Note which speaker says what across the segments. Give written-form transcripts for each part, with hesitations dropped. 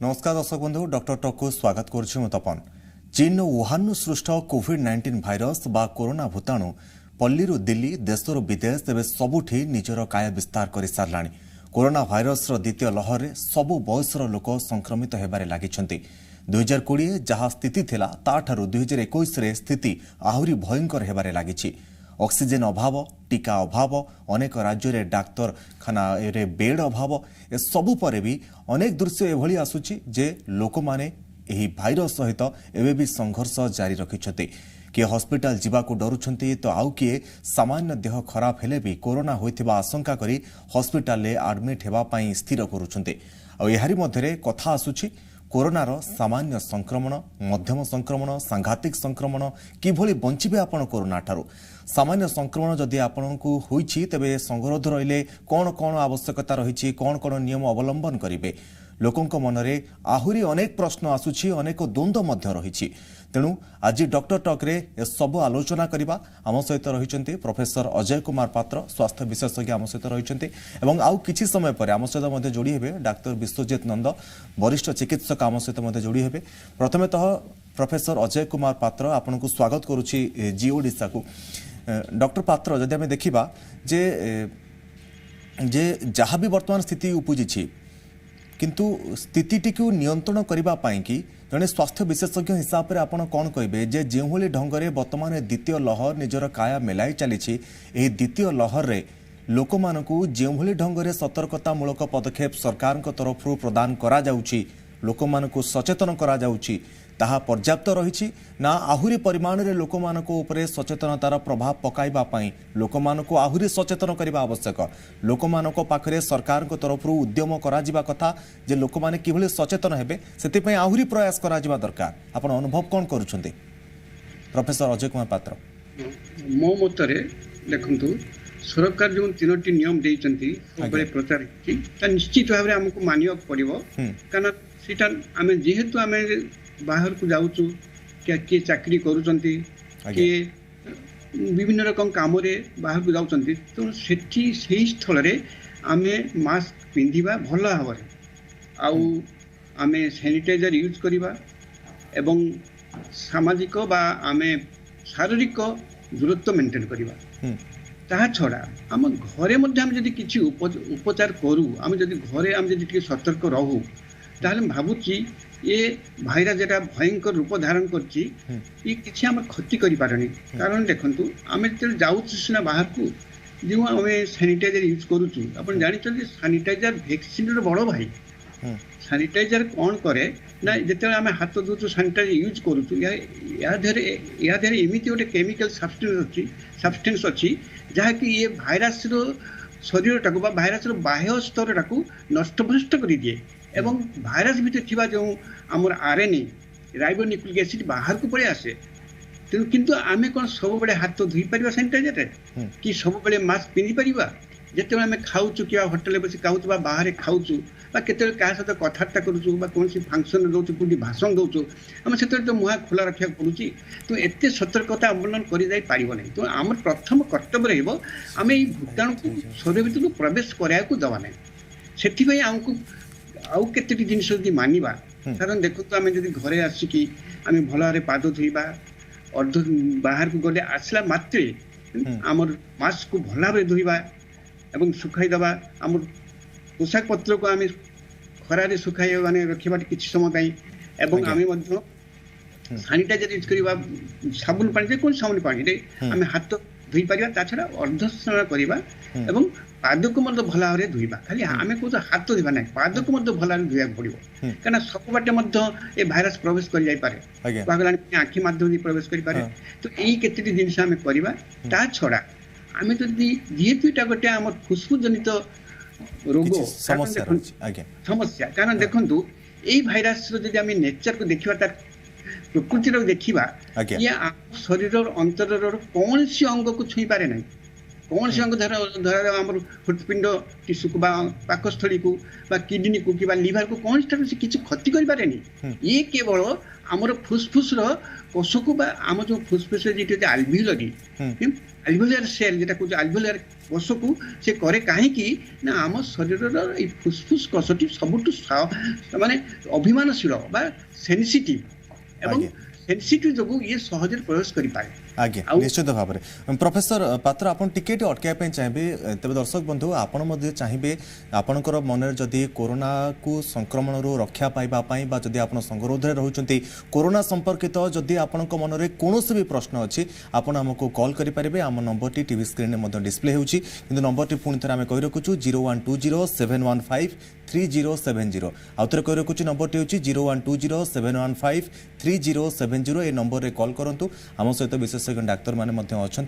Speaker 1: नमस्कार दर्शक बंधु डॉक्टर टॉक को स्वागत करुछु तपन। चीन वुहान सृष्ट कोविड-19 भाइरस बा कोरोना भूताणु पल्लीरू दिल्ली देशर विदेश एवं सबुठी निजर काय विस्तार कर साराणी। कोरोना भाइरस द्वितीय लहर में सबु बयसर लोक संक्रमित होबार लगी। 2020 जहाँ स्थिति थिला ताठारु 2021 रे स्थिति आहुरी भयंकर होबार लगी। ऑक्सीजन अभाव, टीका अभाव, अनेक राज्य रे डाक्तरखाना रे बेड अभाव ए सबु परे भी अनेक दृश्य एभली आसुची जे लोक माने एही भाइरस सहित एबे भी संघर्ष जारी रखिछथि। किए हॉस्पिटल जीवा को डरुछंती तो आउ किए सामान्य देह खराब हेले भी कोरोना होइथिबा आशंका करी हॉस्पिटल ले एडमिट हेबा पई स्थिर करूछंती। आ एहारी मध्यरे कथा आसुची कोरोनार सामान्य संक्रमण, मध्यम संक्रमण, सांघातिक संक्रमण किभली बंचिबे आपण कोरोना ठारू। सामान्य संक्रमण जदि आपनकु होईछि तेबे संगरोध रहिले कोन कोन आवश्यकता रहिछि, कोन कोन नियम अवलंबन करिवे। लोकंक मनरे आहुरी अनेक प्रश्न आसुछि, अनेक द्वंद्व मध्य रहिछि। तेणु आज डॉक्टर टॉक रे ए सब आलोचना करिबा। आम सहित रहिछन्ते प्रोफेसर अजय कुमार पात्र, स्वास्थ्य विशेषज्ञ आम सहित रहिछन्ते एवं आउ किछि समय पर आम सहित मध्य जोड़ी हेबे डाक्टर विश्वजित नंद, वरिष्ठ चिकित्सक आम सहित मध्य जोड़ी हेबे। प्रथमेतः प्रोफेसर अजय कुमार पात्र आपनकु स्वागत करूछि जी ओडिसा को। डॉक्टर पात्र जदि आम देखिबा जे जहाँ भी वर्तमान स्थिति उपजिछि किंतु स्थिति को नियंत्रण करबा पाई कि जने स्वास्थ्य विशेषज्ञ हिसाब से आपण कौन कहे जे जो ढंग से वर्तमान द्वितीय लहर निजर काया मेलाई चली द्वितीय लहर रे लोक मानकु जो ढंग से सतर्कतामूलक पदक्षेप सरकार तरफ प्रदान करा जाउछि, लोक मानकु सचेतन करा जाउछि, ताहा पर्याप्त रही ना आहुरी परिमाण रे लोक मानकु उपरे सचेतनतार प्रभाव पकाइबा पई लोक मानकु आहुरी सचेतन करबा आवश्यक। लोक मानको पाखरे सरकार को तरफ उद्यम करा जिबा कथा जे लोक माने किभली सचेतन हेबे सेति पई आहुरी प्रयास करा जिबा दरकार। आपण अनुभव कोन करूछन्ते प्रोफेसर अजय कुमार पात्र?
Speaker 2: मो मतरे देखंतु सरकार जो तीनोटी नियम देइचंती सबले प्रचार की ता निश्चित भाबरे हमकु मानियो पड़िबो। कारण सीटा आमे जेहेतु आमे बाहर को जाऊँ क्या किए चाकरी करुँचे किए विभिन्न रकम काम बाहर को जाऊँ तो से स्थल आम मास्क पिंधा भल भाव आम सैनिटाइजर यूज करवा एवं सामाजिक बा आम शारीरिक दूरत्व मेंटेन करवा। ता छड़ा आम घरे किसी उपचार करूँ आम घरे आम सतर्क रहू ताहले भावुची ये भाइरस जेटा भयंकर रूप धारण करछि ये किछि हम क्षति करि पारनी। कारण देखंतु आमे जे जाउछु सिना बाहर को जो आमे सैनिटाइजर यूज करूछु अपन जानि छथि सैनिटाइजर वैक्सीन रो बड़ो भाई। सैनिटाइजर कोन करे ना जेते आमे हाथ धोछु सैनिटाइजर यूज करूछु या धरे एमिति ओटे केमिकल सब्सटेंस अछि जहा कि ये भाइरस रो शरीर टाको बा भाइरस रो बाह्य स्तर टाको नष्ट भ्रष्ट करि दिए एवं भाइरस भीतर थिबा जो आमर आरएनए राइबोन्यूक्लिक एसिड बाहर को पड़े आसे। तेणु किंतु आमे कोन सब बड़े हाथ धोई परिबा सैनिटाइजर कि सब बड़े मास्क पिंधि परिबा जेते आमे खाउछु कि होटल बसी खाउछु बा बाहर खाउछु बा केते का साथ कथार्ता करूछु बा कोनसी फंक्शन दोछु कोनसी भाषण दोछु हम सेते तो मुहा खोला रखिया पड़ुची। तो एते सतर्कता अवलंबन करि जाई पारिबो नै। तो आमर प्रथम कर्तव्य रहइबो आमे ई भूताणु को शरीर भीतर प्रवेश कराया को दवा नै। सेति भाई हमको आउ केते जिनिस जदि मानिबा कारण देखो तो आमे जदि घरे आसिकी आमे भल भारे पाद धोइबा अर्ध बाहर को गले आसला मात्रे आमर मास्क को भल भारे धोइबा एवं सुखाई दबा आमर पोशाक पत्र को आमे खरारे सुखाई माने रखिबा किछि समय पई एवं आमे मध्य सैनिटाइजर यूज करबा साबुन पानी कोन साबुन पानी रे आमे हाथ धोई परिबा ता छडा अर्धस्नान करबा एवं पाद को मत भल भाव धोइबा। खाली आमे को हाथ धोइबा नै पाद को मत भल भाव धोइबा पड़िबो कारण सब बाटे मध्य ए भाइरस प्रवेश कर जाई पारे पागलानी आंखी माध्यम प्रवेश करि पारे। तो एई केतेटी जिनिस आमे करबा ता छडा आमे जदि जेहेतु एटा गोटे हमर फुसफुस जनित रोग समस्या कारण देखंतु एई भाइरस रो जदि आमे नेचर को देखिबा तार प्रकृति रो देखिबा ये शरीर अंतर कौन सी अंग को छुई पारे नहीं। कौन से अंग धरा धरा आम हृत्पिंड टिश्यू को पाकस्थली को किडनी को कि लिवर को कौन से किसी क्षति करें ये केवल आमर फुसफुस कोष को आम जो फुसफुस आल्भियोलरी आल्भियोलार सेल जेटा कह आल्भियोलार कोष को से करे कहीं ना आम शरीर फुसफुस कोषटी सबुठ माने अभिमानशील सेनसिटिव एवं सेनसिटिव जो ये सहज प्रवेश कर पाए
Speaker 1: आज्ञा निश्चित भाव में प्रोफेसर पात्र आपन टिके अटकाइबा चाहिए तेज दर्शक बंधु आपड़ चाहिए आपणकर मन जदि कोरोना को संक्रमण रक्षा पाइबापी जदि आप संगरोध में रोचे कोरोना संपर्कित जदि आपण मन में कौन भी प्रश्न अच्छी आपड़ आमको कॉल करेंगे आम नंबर टी टीवी स्क्रीन में डिस्प्ले होची किंतु नंबर टी पुणी थे आम कही रखुचु 0120715370 आउ थे कही रखुचु नंबर टी होची 0120715370 ए नंबर रे कॉल करंतु आम सहित विशेषज्ञ डाक्तर माने अच्छा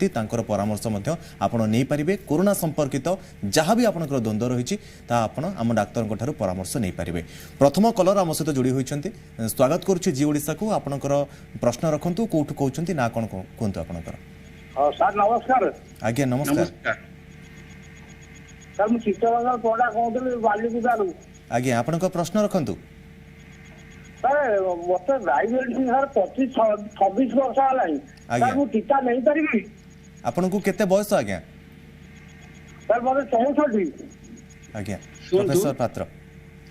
Speaker 1: परामर्श नहीं पारे कोरोना संपर्कित जहाँ भी आपंकर द्वंद्व रही आम डाक्तर परामर्श नहीं पारे प्रथम कलर आम सहित जोड़ी होती स्वागत करुच्ची जी ओडिशा को आपंकर प्रश्न रखु कौटू कहते ना कौन कहतु आपंकर
Speaker 3: सर नमस्कार
Speaker 1: आज्ञा नमस्कार
Speaker 3: सर मु चित्तरंजन पंडा कहते बालीकुदारू
Speaker 1: आज्ञा आपंकर प्रश्न रखु
Speaker 3: सर मत डायबिटीज सर 25-26 वर्ष है मु टीका नहीं पारि
Speaker 1: आपन को केते बयस आज्ञा
Speaker 3: सर मते 64
Speaker 1: आज्ञा प्रोफेसर पात्र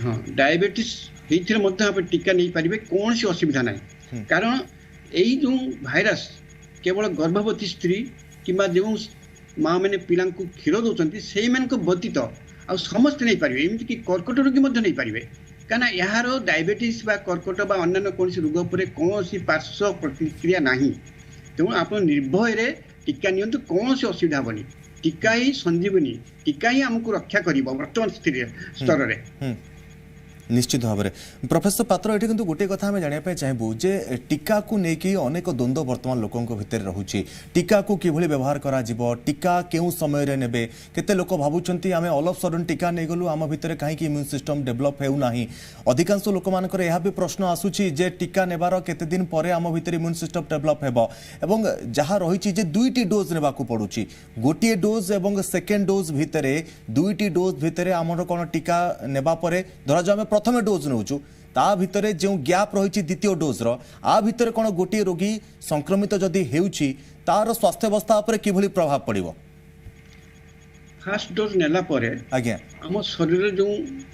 Speaker 2: हाँ डायबिटीज हेथिरे मध्य आप टीका नहीं पारिबे कौन सी असुविधा नहीं कारण यही जो भाइरस केवल गर्भवती स्त्री किंबा जो माँ मैंने पिला क्षीर दौरान से व्यतीत आ समस्त नहीं पारे एमती कि कर्कट रोगी नहीं पारे कहीं यार डायबिटीज कर्कट अन्य कौन रोग पर कौन पार्श्व प्रतिक्रिया ना तेणु आप निर्भय टीका नियंतु कौन सी असुविधा हेनी टीका ही संजीवनी टीका ही आमको रक्षा कर वर्तमान स्तर में
Speaker 1: निश्चित भाव में प्रोफेसर पात्र ये किंतु गोटे कथा आम जानापी चाहबू जे टीका को लेकिन अनेक द्वंद्व वर्तमान लोकों भितर रोचे टीका को किभली व्यवहार करा जिवो टीका केउ समय रे नेबे केते लोक भाबुचंती आमे ऑल ऑफ सडन टीका नै गलु आम भितर काहे कि इम्यून सिस्टम डेवलप हेउ नाही अधिकांश लोक मानकर यह भी प्रश्न आसुची जे टीका नेबार केते दिन परे आम भितर इम्यून सिस्टम डेवलप हेबो एवं जहा रहिची जे दुईटी डोज नेबा को पडुची गोटिए डोज एवं सेकेंड डोज भितर दुईटी डोज भितर आमर कोन टीका नेबा परे धरा जो आमे प्रथम डोज नौचु ता भितर जो गैप रही द्वितीय डोज आ भितर कौन गोटे रोगी संक्रमित जदि हेउची तार स्वास्थ्य अवस्था पर किभली प्रभाव पड़िबो
Speaker 2: फास्ट डोज नेला परे आज्ञा हम शरीर जो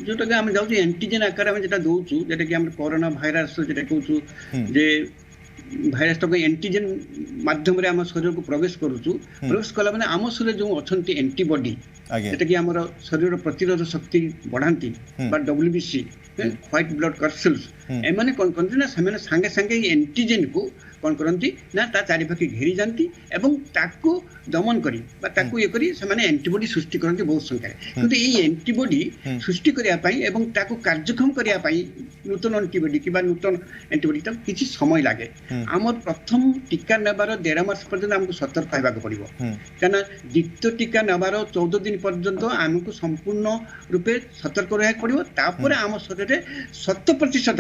Speaker 2: जोटा कि हम जाउची एंटीजन आकार हम जेटा दोउचु जेटा कि हम कोरोना वायरस जेटा कहउचु जे भाइरस तो एंटीजन माध्यम रे हम शरीर को प्रवेश करूचु प्रवेश कला माने हम शरीर जो अछंती एंटीबॉडी जेटा कि हमर शरीर प्रतिरोध शक्ति बढ़ांती बा डब्ल्यूबीसी व्हाइट ब्लड कर्सल्स एमाने कोन कोन ना सामने संगे संगे एंटीजन को कोन करंती ना ता चारि पाखी घेरी जानती एवं ताकू दमन करी बा ताकू ये करी सामने एंटीबॉडी सृष्टि करंती बहुत संख्या किंतु ए एंटीबॉडी सृष्टि करिया पई एवं ताकू कार्यक्षम करिया पई नूतन एंटीबॉडी किबा नूतन एंटीबॉडी त किछि समय लागे हमर प्रथम टीका नेबार 1.5 मास पर्यंत हमको सतर्क रहबा को पड़िबो काना द्वितीय टीका नेबार 14 दिन पर्यंत हमको संपूर्ण रूपे सतर्क रहबा पड़िबो तापर हम शरीर 100%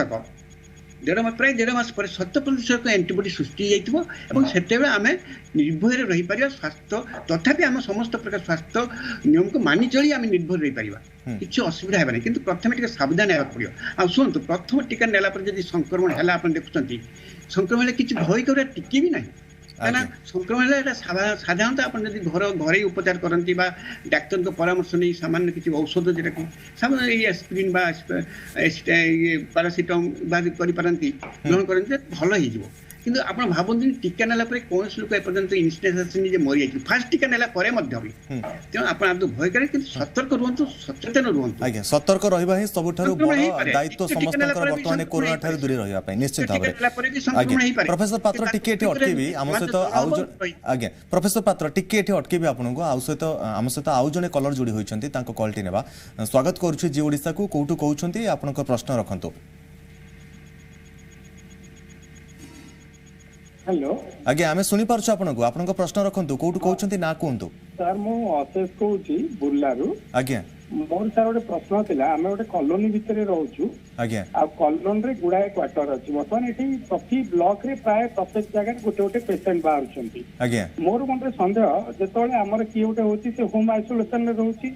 Speaker 2: प्राय 1.5 मास पर 100% एंटीबॉडी सृष्टि होते आम निर्भय रही पार स्वास्थ्य तथापि आम समस्त प्रकार स्वास्थ्य नियम को मानि चली आम निर्भर रही पार किसी असुविधा है कि प्रथम टे सावधान होगा पड़ो आ शुणु प्रथम टीका नेला संक्रमण है आप देखुं संक्रमण किसी भय कर टिके भी ना कहीं संक्रमण साधारणतः आप घर उपचार करती डाक्तर परामर्श नहीं सामान्य किसी औषध जोटा कि सामान्य एस्पिरिन पारासीटामोल करपारती ग्रहण करते भल हो किंतु आप भावती टीका नेला कौन लोक एपर्यंत इन्सिडेंस मरी जाए फास्ट टीका नेला भी तेणु आप भय करें कि सतर्क रुहतु सचेतन रुहतु
Speaker 1: आज्ञा सतर्क रहिबा ही सबठारु बड़ दायित्व समस्तकर वर्तमान कोरोना ठारु दूरी रहिबा पई निश्चित भाबरे आज्ञा प्रोफेसर पात्र टिके एठी अटकेबी आम सहित आउ आज्ञा प्रोफेसर पात्र टिके एठी अटकेबी आपनको आउ सहित आम सहित आउ जने कलर जोड़ी होइछन्ती तांको कॉलटी नेबा स्वागत करूछु जी ओडिसा को कोठु कहउछन्ती आपनको प्रश्न रखंतु
Speaker 3: हेलो
Speaker 1: आज्ञा आमे सुनि पारछु आपनको आपनको प्रश्न रखंतु कोठु कहउछन्ती ना कोंतु
Speaker 3: सर मु अशेष कहउची बुल्लारु
Speaker 1: आज्ञा
Speaker 3: मोर सर गोटे प्रश्न थिला आम गोटे कॉलोनी भितर रोचु
Speaker 1: आज्ञा
Speaker 3: आ कॉलोनी रे गुड़ाए क्वार्टर अछि बर्तमान एठी प्रति ब्लॉक रे प्राय प्रत्येक जगह गोटे गोटे पेशेंट बाहरुछंती
Speaker 1: आज्ञा
Speaker 3: मोर मते संदेह जेतोले हमर की गोटे होची से होम आइसोलेशन रे रहउची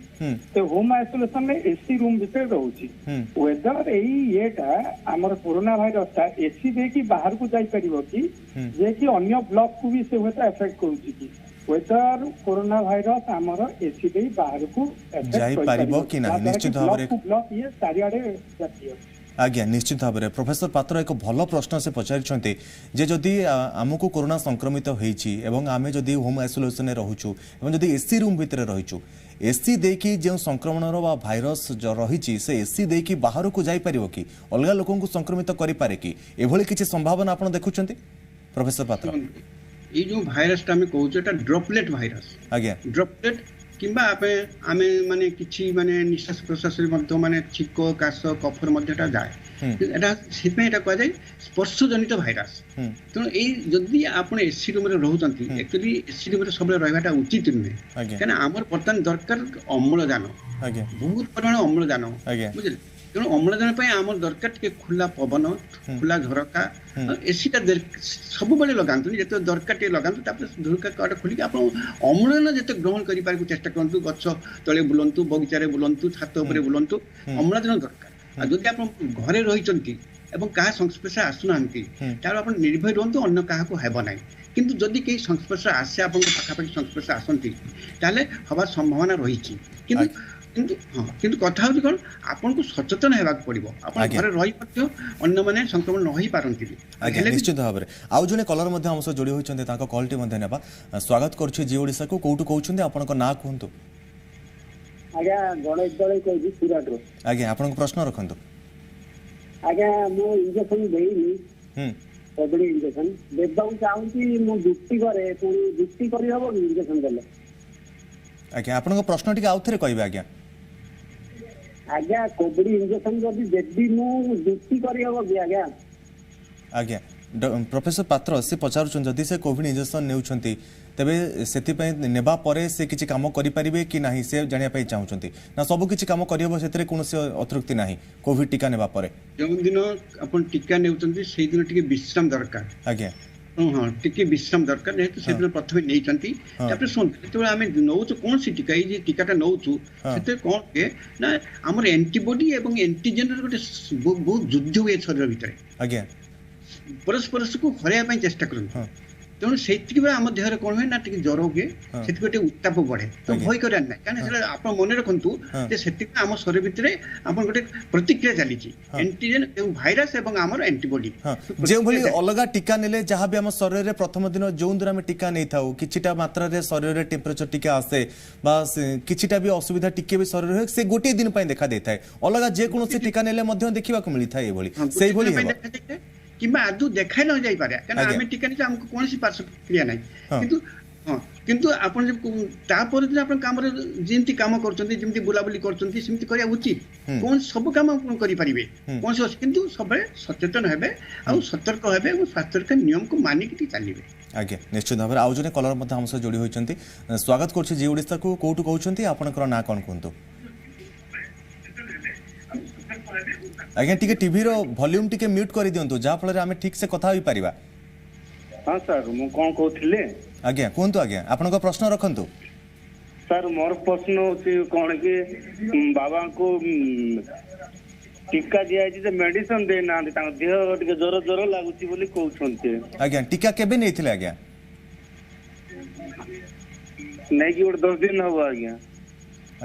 Speaker 3: ते होम आइसोलेशन रे एसी रूम भितर रहउची वेदर एई एटा हमर कोरोना वायरस ता एसी दे की बाहर को जाई परिबो की जे की अन्य ब्लॉक को भी से होता इफेक्ट करूची की वेदर कोरोना वायरस हमर एसी दे बाहर को
Speaker 1: जाई परिबो कि ना निश्चित भाव रे
Speaker 3: ब्लॉक ये सारियाडे जाती
Speaker 1: आज्ञा निश्चित भाव में प्रोफेसर पात्र एक भल प्रश्न से पचारि जे जदि आमको कोरोना संक्रमित होईची एवं आमे जदि होम आइसोलेशन रे रहूचु एवं जदि एसी रूम भितर रहिचु एसी देकी जो संक्रमणर बा भाइरस जो रही से एसी देकी बाहर को जाई परिबो कि अलगा लोकन को संक्रमित करि पारे कि एभली किछि संभावना आपण देखुचंती प्रोफेसर पात्र
Speaker 2: ये जो भाइरस ता हम कहूछ एटा ड्रॉपलेट भाइरस
Speaker 1: आज्ञा
Speaker 2: ड्रॉपलेट किंबा आमे माने किछि माने निश्वास प्रश्वास मध्य माने छिको काश कफर मध्यटा जाए एटा सिपे एटा कह जाय स्पर्श जनित भाइरस तो ए जदी आपण एसी रूम रे रहउतंती एक्चुअली एसी रूम रे सबले रहबाटा उचित नुहे काना हमर वर्तमान दरकार अम्लजान
Speaker 1: आज्ञा
Speaker 2: बहुत परिमाण अम्लजान बुझले तेणु अम्लजान आम दरकार टे खुला पवन खुला झरका एसीटा सब बेले लगातु जो दरकार टे लगातु झरका कट खोलिक आप अम्लजान जिते ग्रहण कर चेष्टा करूँ गछ तले बुलंतु बगीचारे बुलंतु छात उपरे बुलंतु अम्लजान दरकार जदि आप घरे रही क्या संस्पर्श आसुना आप निर्भय रुहतु अन्न क्या हेब ना किंतु जदि कई संस्पर्श आसे आप पाखापाखि संस्पर्श आसती हबार संभावना रही किंतु कथा हूँ कौन आपन को सचेतन होगा पड़ो आप घर रही अन्य मैंने संक्रमण न पारती
Speaker 1: निश्चित भाव में आउ जड़े कलर हम सह जोड़ी होती कलटी ना स्वागत करुच्छे जी ओडिशा को कौटू कहते आप ना कहतु आज्ञा आप प्रश्न रखु
Speaker 3: आज्ञा मो इंजेक्शन देनी कोविड इंजेक्शन देबा चाहूँगी मो ड्यूटी करे पुणी ड्यूटी करी हबो इंजेक्शन देले
Speaker 1: आज्ञा आपन प्रश्न टिके आउ थरे कहबे आज्ञा
Speaker 3: आज्ञा कोविड इंजेक्शन जदी देबी मो ड्यूटी करी हबो कि आज्ञा
Speaker 1: आज्ञा प्रोफेसर पात्र से पचारुछन जदी से कोविड इंजेक्शन नेउछंती तबे सेति पय नेबा परे से किछि काम करि परिबे कि नाही से जानिया पय चाहुछंती ना सब किछि काम करियबो सेतरे कोनोसी अतृप्ति नाही कोविड टीका नेबा परे
Speaker 2: जो दिन अपन टीका नेउछंती सेहि दिन टिके विश्राम दरकार
Speaker 1: आज्ञा
Speaker 2: हाँ टिके विश्राम दरकार जेहेतु से प्रथम नहीं तापर शुण जो आम नौ कौन सी टीका ये टीकाटा नौ से कौन के ना आम एंटीबॉडी एवं एंटीजेन गोटे बहुत युद्ध हुए शरीर भितर
Speaker 1: आज्ञा
Speaker 2: परस्पर को हरैया चेष्टा करते तेणु से आम देहर कौन हुए ना ज्वर हुए से उत्ताप बढ़े तो भय कर आप मन रखु आम शरीर भितर आप गोटे प्रतिक्रिया चली एंटीजेन भाइरस एवं आम एंटीबॉडी
Speaker 1: जो भली अलग टीका नेले जहाँ भी आम शरीर में प्रथम दिन जो दिन आम टीका नहीं था किछिटा मात्रा रे शरीर में टेम्परेचर टीके आसे किछिटा भी असुविधा टीके भी शरीर में से गोटे दिन देखा देता है अलग जेकोसी टीका नेले देखा मिलता है ये
Speaker 2: किंबा आदु देखा न जाई पारे कारण आमे टीका नहीं हमको कौन सी पार्श्व क्रिया नहीं किंतु हां किंतु आपण तापर दिन आपण काम रे जेंती काम करचंती जेंती बुलाबुली करचंती सेमती करिया उचित कौन सब काम आपण करि परिबे कौन से किंतु सबे सचेतन हेबे आ सतर्क हेबे और स्वास्थ्य के नियम को मानि कि चलिबे
Speaker 1: आज्ञा निश्चित भाव आउ जने कलर मत हम से जोड़ी होइचंती स्वागत करछि जी ओडिसा को कोटू कहउचंती आपनकर ना कोन कोंतो आज्ञा टिके टीवी रो वॉल्यूम टिके म्यूट कर दियंतु जा फल रे हमें ठीक से कथा होई परिबा
Speaker 3: हां सर मु कोन कहथिले
Speaker 1: आज्ञा कोंतु आज्ञा आपन को प्रश्न रखंतु
Speaker 3: सर मोर प्रश्न होची कोन के बाबा को टीका दिया जे मेडिसिन दे ना ता देह टिके जरो जरो लागुची बोली कहउछन्ते
Speaker 1: आज्ञा टीका केबे नेथिले आज्ञा
Speaker 2: नहीं कि 10 दिन हो आज्ञा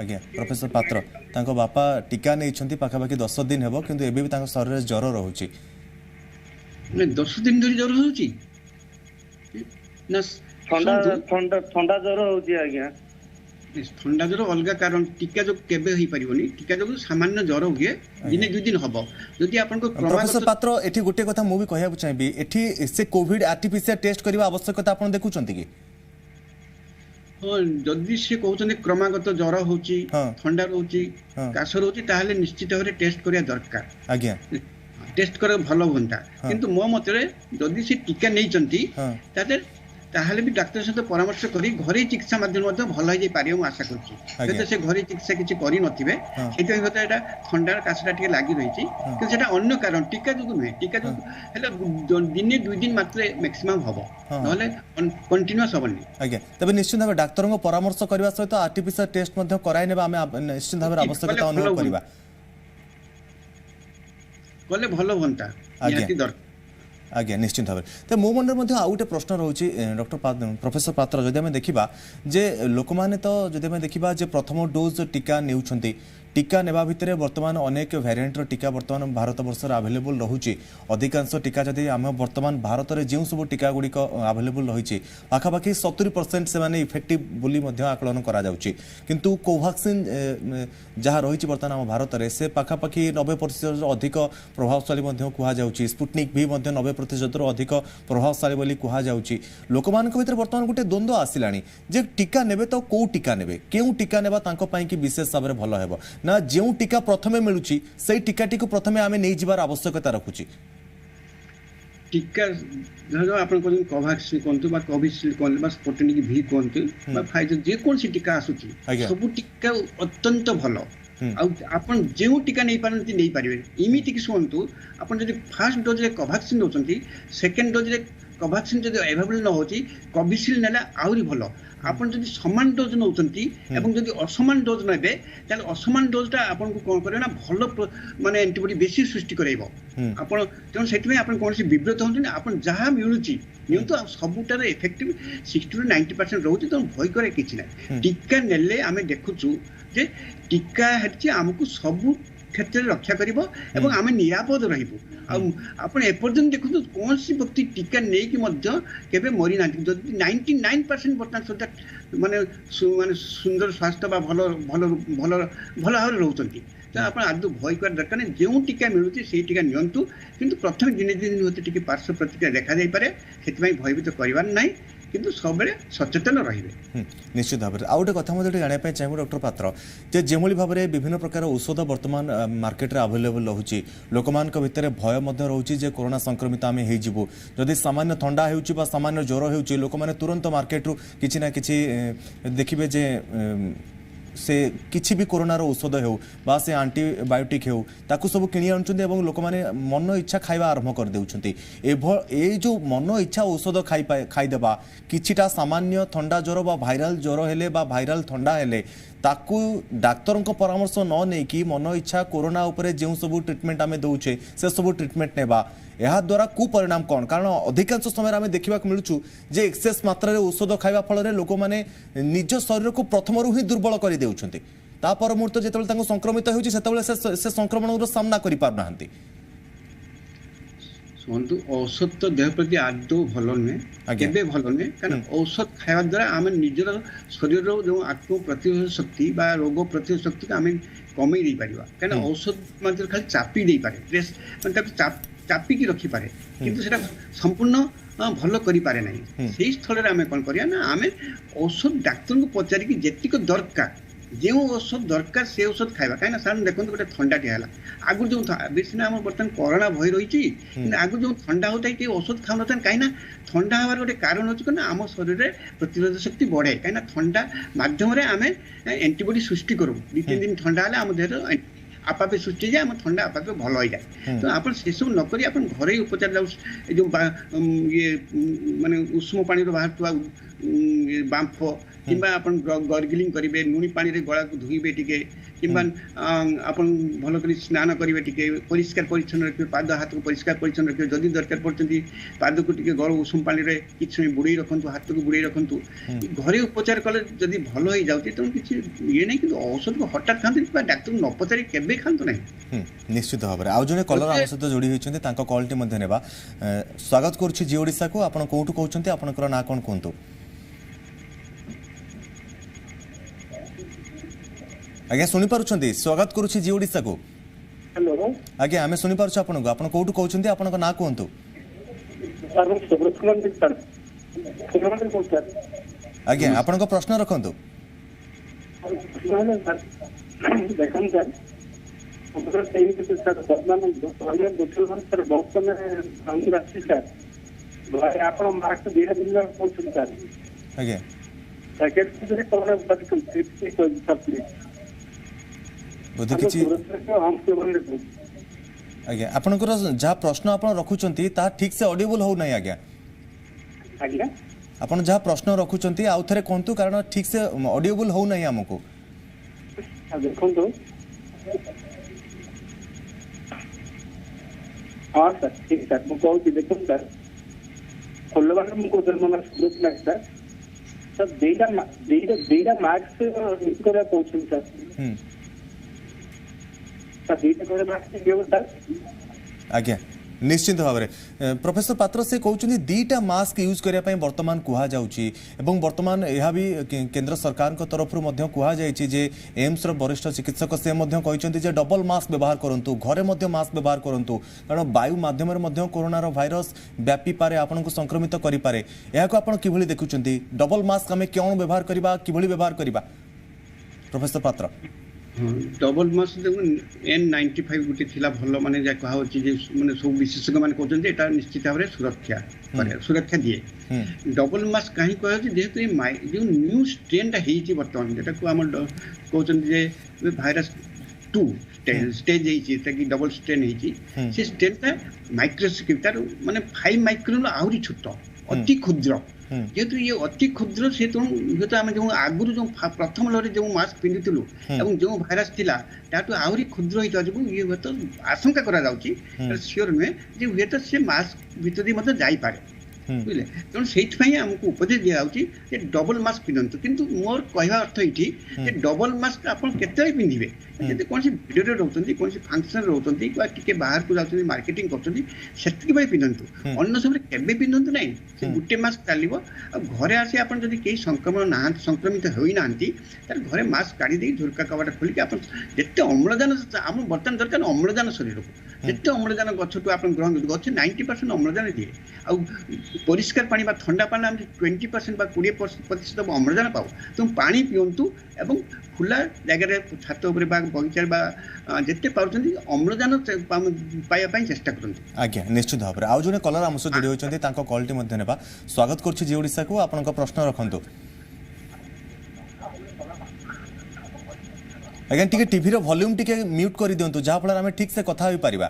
Speaker 1: आज्ञा प्रोफेसर पात्र तांको बापा टीका नहीं छंती पाखापाखि 10 दिन हेबो किंतु एबे भी तांको शरीर रे ज्वर रहउची
Speaker 2: ने 10 दिन धरि ज्वर रहउची ना ठंडा ठंडा ठंडा ज्वर होउची आज्ञा ठंडा ज्वर अलगा कारण टीका जो केबे होई परिबोनी टीका जो सामान्य ज्वर हुए दिने दुई दिन हबो जदि आपन को
Speaker 1: प्रोफेसर पात्र एठी गुटे कथा मु भी कहया चाहबी एठी से कोविड आरटीपीसीआर टेस्ट करबा आवश्यकता आपन देखु चंती कि
Speaker 2: जदि से कहते क्रमागत ज्वर होची ठंडा रोची काश रोची ताहले निश्चित भाव टेस्ट करिया दरकार
Speaker 1: आज्ञा
Speaker 2: टेस्ट करे भलो होंता किंतु मो मतरे जदि से टीका नै चंती ताते ताहले भी डाक्तर सहित परामर्श करी घरे चिकित्सा माध्यम मध्य भल हो पारे मु आशा करूँ
Speaker 1: आज्ञा।
Speaker 2: से घरे चिकित्सा किसी करि नथिबे सेति होता एटा ठंडा काशटा टिके लागि रहिछि कि सेटा अन्य कारण टीका जो नुहे टीका जो हेले दिने 2 दिन मात्र मैक्सिमम हबो नले कंटीन्यूअस हबनी
Speaker 1: आज्ञा तबे निश्चित भाव डाक्तर परामर्श करबा सहित आरटीपीसीआर टेस्ट मध्य कराइ नेबा आमे निश्चित भाव आवश्यकता अनुभव करबा
Speaker 2: कले भलो बनता निहाती दर
Speaker 1: आज्ञा निश्चित भाव तो मो मन में आउ गोटे प्रश्न रोचे डॉक्टर प्रोफेसर पात्र जदि आम देखा जे लोक मैंने तो जदि आम देखा प्रथम डोज टीका नेउछंती टीका नेबा भितर वर्तमान अनेक वेरिएंटर टीका वर्तमान भारत वर्ष अवेलेबल रोचे अधिकांश टीका जदि आम वर्तमान भारत में जो सब टीका गुड़िक अवेलेबल रही पाखापाखि 70% से इफेक्टिव बोली आकलन करा किंतु कोवैक्सीन जहाँ रही बर्तमान आम भारत में से पाखापाखि 90% अधिक प्रभावशाली कहुई स्पुटनिक भी 90% अधिक प्रभावशाली बोली कहुई लोक मान भर बर्तमान गोटे द्वंद्व आसला जे टीका नेबे तो कौ टीका नेबे केउ टीका नेबा तांको पई कि विशेष भाव में भल हेबो ना जो टीका प्रथमे मिलुची से टीकाटी को प्रथमे आमे नहीं जिबार आवश्यकता रखुची
Speaker 2: टीका धरो आपण कोन कोवैक्सीन कोंतु बा कोविशील्ड कोन बा स्पुटनिक भी कोंतु बा फाइजर जे कोन सी टीका आसुची सब टीका अत्यंत भलो आपण जो टीका नहीं पारती नहीं पारे इमिति कि सुनतु आपण जदि फर्स्ट डोज रे कोवैक्सीन दोचंती सेकंड डोज रे कोवैक्सीन जदि अवेलेबल न होची कोविशील्ड नेला आउरी भलो आपण जदि समान डोज नउचंती एवं जदि असमान डोज नेबे ताले असमान डोजटा आपण को कोन करे ना भलो माने एंटीबॉडी बेसी सृष्टि करैबो आपण तेन सेति में आपण कोनसी विब्रत होंतु ना आपण जहां मिलुची नियंतु सबुटार इफेक्टिव 60 to 90% रहउची तो भय करे किछि ना टीका नेले आमे देखुचु जे टीका हेछि हमकु सबु क्षेत्र में रक्षा करिबो एवं आमे निरापद रहिबो आपण एपर्यंत देखु कौन सी व्यक्ति टीका नहीं कि मध्य केबे मरी ना 99% बर्तमान सुधा माने सुंदर स्वास्थ्य बा भलो भलो भलो भलो भाव रहउचंती तो आपण आदु भय कर दरकार नहीं जो टीका मिलुची से टीका नियंतु किंतु प्रथम दिन दिन होते टिके पार्श्व प्रतिक्रिया देखा जाई पारे सेति भयभीत करबार नहीं किंतु सब सचेतन रहिबे
Speaker 1: निश्चित भाव आउ गोटे कथा मते जानिया चाहिए डॉक्टर पात्र जे जेमोली भाव में विभिन्न प्रकार औषध वर्तमान मार्केट रे अवेलेबल रहुची लोक मान भितर भय मध्य रहुची जे कोरोना संक्रमित आमे हे जिवु जदि सामान्य ठंडा हेउची बा सामान्य ज्वर हेउची लोक माने तुरंत मार्केट रु किछि ना किछि देखिबे जे से किछि भी कोरोनार औषध हो बा से एंटीबायोटिक हो ताकू सब किणी आनुचंती एवं लोक माने मन इच्छा खाइबा आरंभ कर देउचंती ए जो मन इच्छा औषध खाइदेबा किछिटा सामान्य ठंडा ज्वर बा भाइराल ज्वर हेले बा भाइराल ठंडा हेले ताकू डाक्तर परामर्श न नहीं कि मन इच्छा कोरोना उपरे जो सब ट्रिटमेंट आमे दउछे से सब ट्रिटमेंट नेबा यह द्वारा कुपरिणाम कौन कारण अधिकांश समय आम देखा मिलूँ जे एक्सेस मात्रा औषध खाइबा फल लोक मैंने निज शरीर को प्रथम ही दुर्बल कर देउछंती ता पर मुहूर्त जो संक्रमित होउची से संक्रमण सामना कर पार नाहंती
Speaker 2: सुनतु औषध तो देह प्रति आदौ भल नुहे केबे भल नुहे कारण औषध खाइबा द्वारा आम निजर शरीर जो आत्म प्रतिरोध शक्ति बा रोग प्रतिरोध शक्ति को आम कमई दे पारिबा कारण औषध मात्र खाली चापी दे पारे प्रेस माने चापिकी रखिपारे किंतु सेटा संपूर्ण भल करि पारे नहीं सेही स्थल रे आमे कोन करिया ना आमे औषध डाक्टर को पचारि कि जेतिक दरकार जो औषध दरकार से औषध खाइबा काई सार देखो गोटे ठंडा टे है आगु जो बेसी ना बर्तमान कोरोना भय रही आगु जो ठंडा होता है औषध खाऊ ना कहीं ठंडा हमार गोटे कारण होची ना आम शरीर में प्रतिरोध शक्ति बढ़े कहीं ठंडा माध्यम आम एंटीबॉडी सृष्टि करूँ 2-3 दिन ठंडा है आम देह आपे सृष्टि जाए आम ठंडा आपे भल हो जाए तो आप से सब नक घर ही उपचार जो ये माने उष्म पानी बाहर बांफ कि गर्गिलिंग करेंगे लुणी पानी रे गला को धोइबे टिके किंबा आपन भल कर स्नान करेंगे टिके परिष्कार परिच्छन्न रखिए पाद हाथ को परिष्कार परिच्छन्न रखिए जदि दरकार पड़ती पाद को टिके गल उषुम पानी रे किछ बुड़े रखंतु हाथ को बुड़े रखंतु घरे उपचार कले जदि भल हो जाउती त किछ ये नहीं कि औषध को हठात खांती डाक्टर न पचारि केबे खांतु नहीं
Speaker 1: निश्चित भाव में आउ जने कलर आम सहित जोड़ी होइछन्ते तांको कॉल टी मध्ये नेबा स्वागत करूछि जी ओडिसा को आपण कोठु कहउछन्ते आपनकर ना कोन कोंतु आज्ञा सुनी पारुछन्ती स्वागत करूछि जी ओडिसा को
Speaker 3: हेलो
Speaker 1: आज्ञा आमे सुनी पारुछ आपन को आपण कोठु कहउछन्ती आपन को ना कोंतु
Speaker 3: सर सुब्रत सर
Speaker 1: आज्ञा आपन को प्रश्न रखंतु
Speaker 3: देखन सर हमरा सही से सर वर्तमान पहले दुठल सर बहुत समय हम राशि सर ଘରେ ଆପଣ ମାସ୍କ ଦିଟା ପିନ୍ଧିବା କହୁଛନ୍ତି ସାର୍
Speaker 1: ଆଜ୍ଞା
Speaker 3: ପ୍ୟାକେଟ୍ ଭିତରେ କଣ
Speaker 1: ବୋଧେ କିଛି ଆଜ୍ଞା ଆପଣଙ୍କର ଯାହା ପ୍ରଶ୍ନ ଆପଣ ରଖୁଛନ୍ତି ତାହା ଠିକ୍ ସେ ଅଡିଏବଲ୍ ହଉନାହିଁ ଆଜ୍ଞା
Speaker 3: ଆଜ୍ଞା
Speaker 1: ଆପଣ ଯାହା ପ୍ରଶ୍ନ ରଖୁଛନ୍ତି ଆଉ ଥରେ କୁହନ୍ତୁ କାରଣ ଠିକ୍ ସେ ଅଡିଏବଲ୍ ହଉନାହିଁ ଆମକୁ
Speaker 3: ଦେଖନ୍ତୁ ହଁ ସାର୍ ଠିକ୍ ସାର୍ ମୁଁ କହୁଛି ଦେଖନ୍ତୁ ସାର୍ ଫୁଲବାଣୀରୁ ମୁଁ କହୁଥିଲି ମୋ ନାଁ ସୁବ୍ରତ ନାୟକ ସାର୍ ସାର୍ ଦିଟା ମାସ୍କ ୟୁଜ୍ କରିବାକୁ କହୁଛନ୍ତି ସାର୍ ସାର୍ ଦିଟା করে ମାସ୍କ ପିନ୍ଧିବ ସାର୍
Speaker 1: ଆଜ୍ଞା ନିଶ୍ଚିତ ଭାବରେ ପ୍ରଫେସର ପାତ୍ର ସେ କହୁଛନ୍ତି ଦୁଇଟା ମାସ୍କ ୟୁଜ୍ କରିବା ପାଇଁ ବର୍ତ୍ତମାନ କୁହାଯାଉଛି ଏବଂ ବର୍ତ୍ତମାନ ଏହା ବି କେନ୍ଦ୍ର ସରକାରଙ୍କ ତରଫରୁ ମଧ୍ୟ କୁହାଯାଇଛି ଯେ ଏମ୍ସର ବରିଷ୍ଠ ଚିକିତ୍ସକ ସେ ମଧ୍ୟ କହିଛନ୍ତି ଯେ ଡବଲ ମାସ୍କ ବ୍ୟବହାର କରନ୍ତୁ ଘରେ ମଧ୍ୟ ମାସ୍କ ବ୍ୟବହାର କରନ୍ତୁ କାରଣ ବାୟୁ ମାଧ୍ୟମରେ ମଧ୍ୟ କରୋନାର ଭାଇରସ୍ ବ୍ୟାପିପାରେ ଆପଣଙ୍କୁ ସଂକ୍ରମିତ କରିପାରେ ଏହାକୁ ଆପଣ କିଭଳି ଦେଖୁଛନ୍ତି ଡବଲ ମାସ୍କ ଆମେ କ'ଣ ବ୍ୟବହାର କରିବା କିଭଳି ବ୍ୟବହାର କରିବା ପ୍ରଫେସର ପାତ୍ର
Speaker 2: ଡବଲ ମାସ୍କ ଦେଖୁন N95 ଗୋଟେ ଥିଲା ଭଲ ମାନେ ଯାହା କୁହାଯାଉଛି ଯେ ମାନେ ସବୁ ବିଶେଷଜ୍ଞ ମାନେ କହୁଛନ୍ତି ଏଟା ନିଶ୍ଚିତ ଭାବରେ ସୁରକ୍ଷା ଦିଏ ଡବଲ ମାସ୍କ କାହିଁକି କୁହାଯାଉଛି ଯେହେତୁ ଏ ଯେଉଁ ନ୍ୟୁ ଷ୍ଟ୍ରେନ୍ଟା ହେଇଛି ବର୍ତ୍ତମାନ ଯେଟାକୁ ଆମର କହୁଛନ୍ତି ଯେ ଭାଇରସ୍ 2 ଷ୍ଟେଜ୍ ହେଇଛି ଏଟାକି ଡବଲ ଷ୍ଟ୍ରେନ୍ ହେଇଛି ସେ ଷ୍ଟ୍ରେନ୍ଟା ମାଇକ୍ରୋସ୍କୋପିକ୍ ତାର ମାନେ 5 ମାଇକ୍ରୋନ୍ ଆହୁରି ଛୋଟ ଅତି କ୍ଷୁଦ୍ର ଯେହେତୁ ଇଏ ଅତି କ୍ଷୁଦ୍ର ସେ ତେଣୁ ଯେହେତୁ ଆମେ ଯେଉଁ ଆଗରୁ ଯେଉଁ ପ୍ରଥମ ଲହରରେ ଯେଉଁ ମାସ୍କ ପିନ୍ଧିଥିଲୁ ଏବଂ ଯେଉଁ ଭାଇରସ୍ ଥିଲା ତାଠୁ ଆହୁରି କ୍ଷୁଦ୍ର ହେଇଥିବା ଯୋଗୁଁ ଇଏ ହୁଏତ ଆଶଙ୍କା କରାଯାଉଛି ସିଓର ନୁହେଁ ଯେ ହୁଏତ ସେ ମାସ୍କ ଭିତରେ ମଧ୍ୟ ଯାଇପାରେ ବୁଝିଲେ ତେଣୁ ସେଇଥିପାଇଁ ଆମକୁ ଉପଦେଶ ଦିଆଯାଉଛି ଯେ ଡବଲ ମାସ୍କ ପିନ୍ଧନ୍ତୁ କିନ୍ତୁ ମୋର କହିବା ଅର୍ଥ ଏଇଠି ଯେ ଡବଲ ମାସ୍କ ଆପଣ କେତେବେଳେ ପିନ୍ଧିବେ ଯଦି କୌଣସି ଭିଡ଼ିଓରେ ରହୁଛନ୍ତି କୌଣସି ଫଙ୍କସନ୍ରେ ରହୁଛନ୍ତି ବା ଟିକେ ବାହାରକୁ ଯାଉଛନ୍ତି ମାର୍କେଟିଂ କରୁଛନ୍ତି ସେତିକି ବେଳେ ପିନ୍ଧନ୍ତୁ ଅନ୍ୟ ସମୟରେ କେବେ ପିନ୍ଧନ୍ତୁ ନାହିଁ ସେ ଗୋଟେ ମାସ୍କ ଚାଲିବ ଆଉ ଘରେ ଆସି ଆପଣ ଯଦି କେହି ସଂକ୍ରମିତ ହୋଇନାହାନ୍ତି ତାହେଲେ ଘରେ ମାସ୍କ କାଢ଼ି ଦେଇ ଝରକା କବାଟ ଖୋଲିକି ଆପଣ ଯେତେ ଅମ୍ଳଜାନ ଆମ ବର୍ତ୍ତମାନ ଦରକାର ଅମ୍ଳଜାନ ଶରୀରକୁ ଯେତେ ଅମ୍ଳଜାନ ଗଛଠୁ ଆପଣ ଗ୍ରହଣ କରନ୍ତୁ ଗଛ 90% ଅମ୍ଳଜାନ ଦିଏ ଆଉ ପରିଷ୍କାର ପାଣି ବା ଥଣ୍ଡା ପାଣି ଆମେ 20% ବା 20% ଅମ୍ଳଜାନ ପାଉ ତେଣୁ ପାଣି ପିଅନ୍ତୁ ଏବଂ ଖୋଲା ଜାଗାରେ ଛାତ ଉପରେ ବା ବଗିଚାରେ ବା ଯେତେ ପାରୁଛନ୍ତି ଅମ୍ଳଜାନ ପାଇବା ପାଇଁ ଚେଷ୍ଟା କରନ୍ତୁ
Speaker 1: ଆଜ୍ଞା ନିଶ୍ଚିତ ଭାବରେ ଆଉ ଜଣେ କଲର ଆମ ସହ ଯୋଡ଼ି ହୋଇଛନ୍ତି ତାଙ୍କ କଲ୍ଟି ମଧ୍ୟ ନେବା ସ୍ୱାଗତ କରୁଛି ଜି ଓଡ଼ିଶାକୁ ଆପଣଙ୍କ ପ୍ରଶ୍ନ ରଖନ୍ତୁ ଆଜ୍ଞା ଟିକେ ଟିଭିର ଭଲ୍ୟୁମ୍ ଟିକେ ମ୍ୟୁଟ୍ କରିଦିଅନ୍ତୁ ଯାହାଫଳରେ ଆମେ ଠିକ୍ ସେ କଥା ହୋଇପାରିବା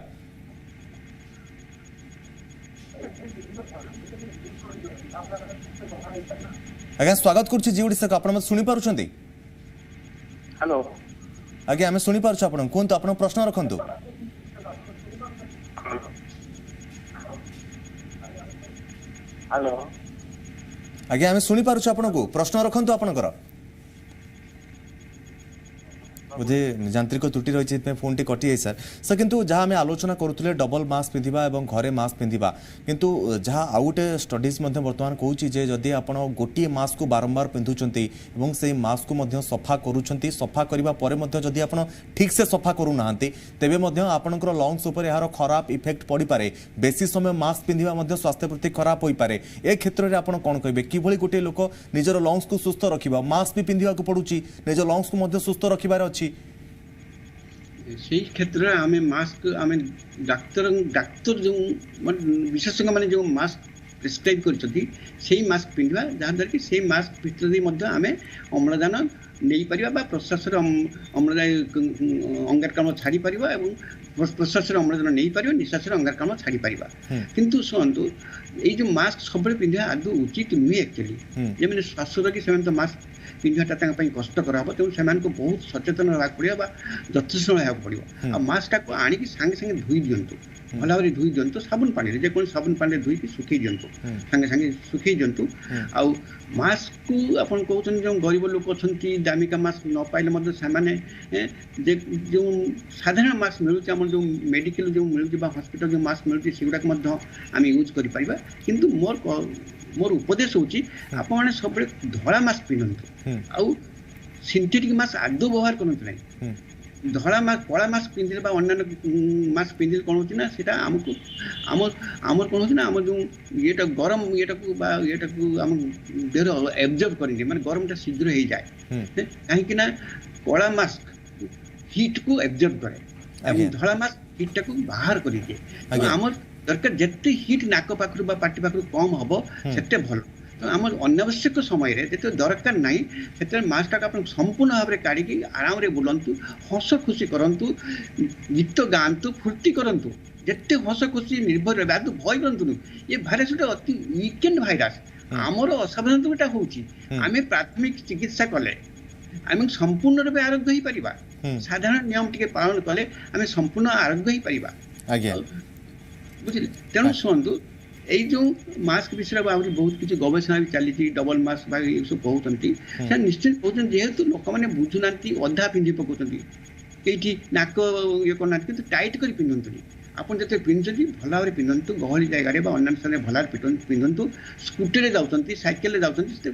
Speaker 1: ଆଜ୍ଞା ସ୍ୱାଗତ କରୁଛି ଜି ଓଡ଼ିଶାକୁ ଆପଣ ମୋତେ ଶୁଣିପାରୁଛନ୍ତି
Speaker 3: ହ୍ୟାଲୋ
Speaker 1: ଆଜ୍ଞା ଆମେ ଶୁଣିପାରୁଛୁ ଆପଣଙ୍କୁ କୁହନ୍ତୁ ଆପଣଙ୍କ ପ୍ରଶ୍ନ ରଖନ୍ତୁ
Speaker 3: ହ୍ୟାଲୋ
Speaker 1: ଆଜ୍ଞା ଆମେ ଶୁଣିପାରୁଛୁ ଆପଣଙ୍କୁ ପ୍ରଶ୍ନ ରଖନ୍ତୁ ଆପଣଙ୍କର बोधे यांत्रिक त्रुटि रही फोन टी कटि सर सर किंतु जहाँ आम आलोचना करुले डबल मास्क पिंधा और घरे मास्क पिंधा किंतु जहाँ आउ गोटे स्टडीज बर्तमान कहूँ जदि आप गोटे मास्क को बारंबार पिंधुंट से मास्क को सफा करुँच सफा करने जदि आप ठीक से सफा करूना तेज आपंकर लंग्स उपर यार खराब इफेक्ट पड़ पारे बेसी समय मास्क पिंधा स्वास्थ्य प्रति खराब हो पारे ए क्षेत्र में आप कौन कहे कि गोटे लोक निजर लंग्स को सुस्थ रखा मास्क भी पिंधा पड़ुची निज लंग्स को सुस्थ रखार अच्छी
Speaker 2: से क्षेत्र में आम मास्क आम डाक्तर डाक्तर जो विशेषज्ञ मैंने जो मास्क प्रिस्क्राइब कर मास्क पिंधा जहाँद्वारा कि से मास्क भितर आम अम्लजान नहीं पारिबा बा प्रश्वास अम्लजान अंगारकाम्ल छाड़ी पारिबा एवं प्रश्वास अम्लजान नहीं पारिबा निश्वास अंगारकाम्ल छाड़ी पारिबा किंतु शुणु ये जो मास्क सब पिंधा आदौ उचित नुहे एक्चुअली जैसे श्वास रोगी से तो मास्क पिंधाटा कष्टकर हम तेणु से बहुत सचेतन रहा पड़ा जथेष रहा पड़ो आ मास्कटा को आणिक सांगे सांगे धोई दिंतु भल भाव धोई दिंतु साबुन पानी जेको साबुन पानी धोईक सुखी दिंतु सांगे सांगे सुखी दिंतु आ मास्क को आप कहते जो गरीब लोक अच्छा दामिका मास्क न पाइले से जो साधारण मास्क मिलूँ जो मेडिकल जो मिलूँ हॉस्पिटल जो मास्क मिलूँ से गुड़ाक आम यूज कर किंतु मोर उपदेश होची आपने सब धला मास्क पिंधु आउ सिंथेटिक मास्क आदौ व्यवहार करते ना धला मास्क कला मास्क पिंधे अन्य मास्क पिंधे कौन होना सीटा आमको आम कौन होना आम जो ये गरम ये आम देह एब्जर्व करेंगे माने गरमटा शीघ्र हो जाए कहीं कला मास्क हीट को एब्जर्व करे धला मास्क हीटा को बाहर कर दिए आम दरकार जिते हिट नाक पाखु पार्टी पाखु कम हम से भल तो आम अनावश्यक समय जो दरकार ना से मास्क टाक संपूर्ण भाव में काढ़ी आराम से बुलंतु हस खुशी करूँ गीत गाँतु फुर्ती करूँ जिते हस खुशी निर्भर रहा भय करतु ये भाइरस गोटे अति वीकेंड भाइरस आमर असावधानता होमें प्राथमिक चिकित्सा कले आम संपूर्ण रूप आरोग्य हो पार साधारण नियम टी पालन कले आम संपूर्ण आरोग्य हो पार बुझे तेणु शुणु यही जो मास्क विषय बहुत किसी गवेषणा भी चली डबल मास्क सब कहते निश्चित कहते जेहेतु लोक मैंने बुझुना अधा पिंधि पकाउं कई नाक ये करना कि टाइट कर पिंधुनी आपन जो पिंधुଛନ୍ତି भल भाव पिंधु गहली जगह अन्य स्थान भल भाव पिंधु स्कूटर जाऊँच साइकेल जाऊँच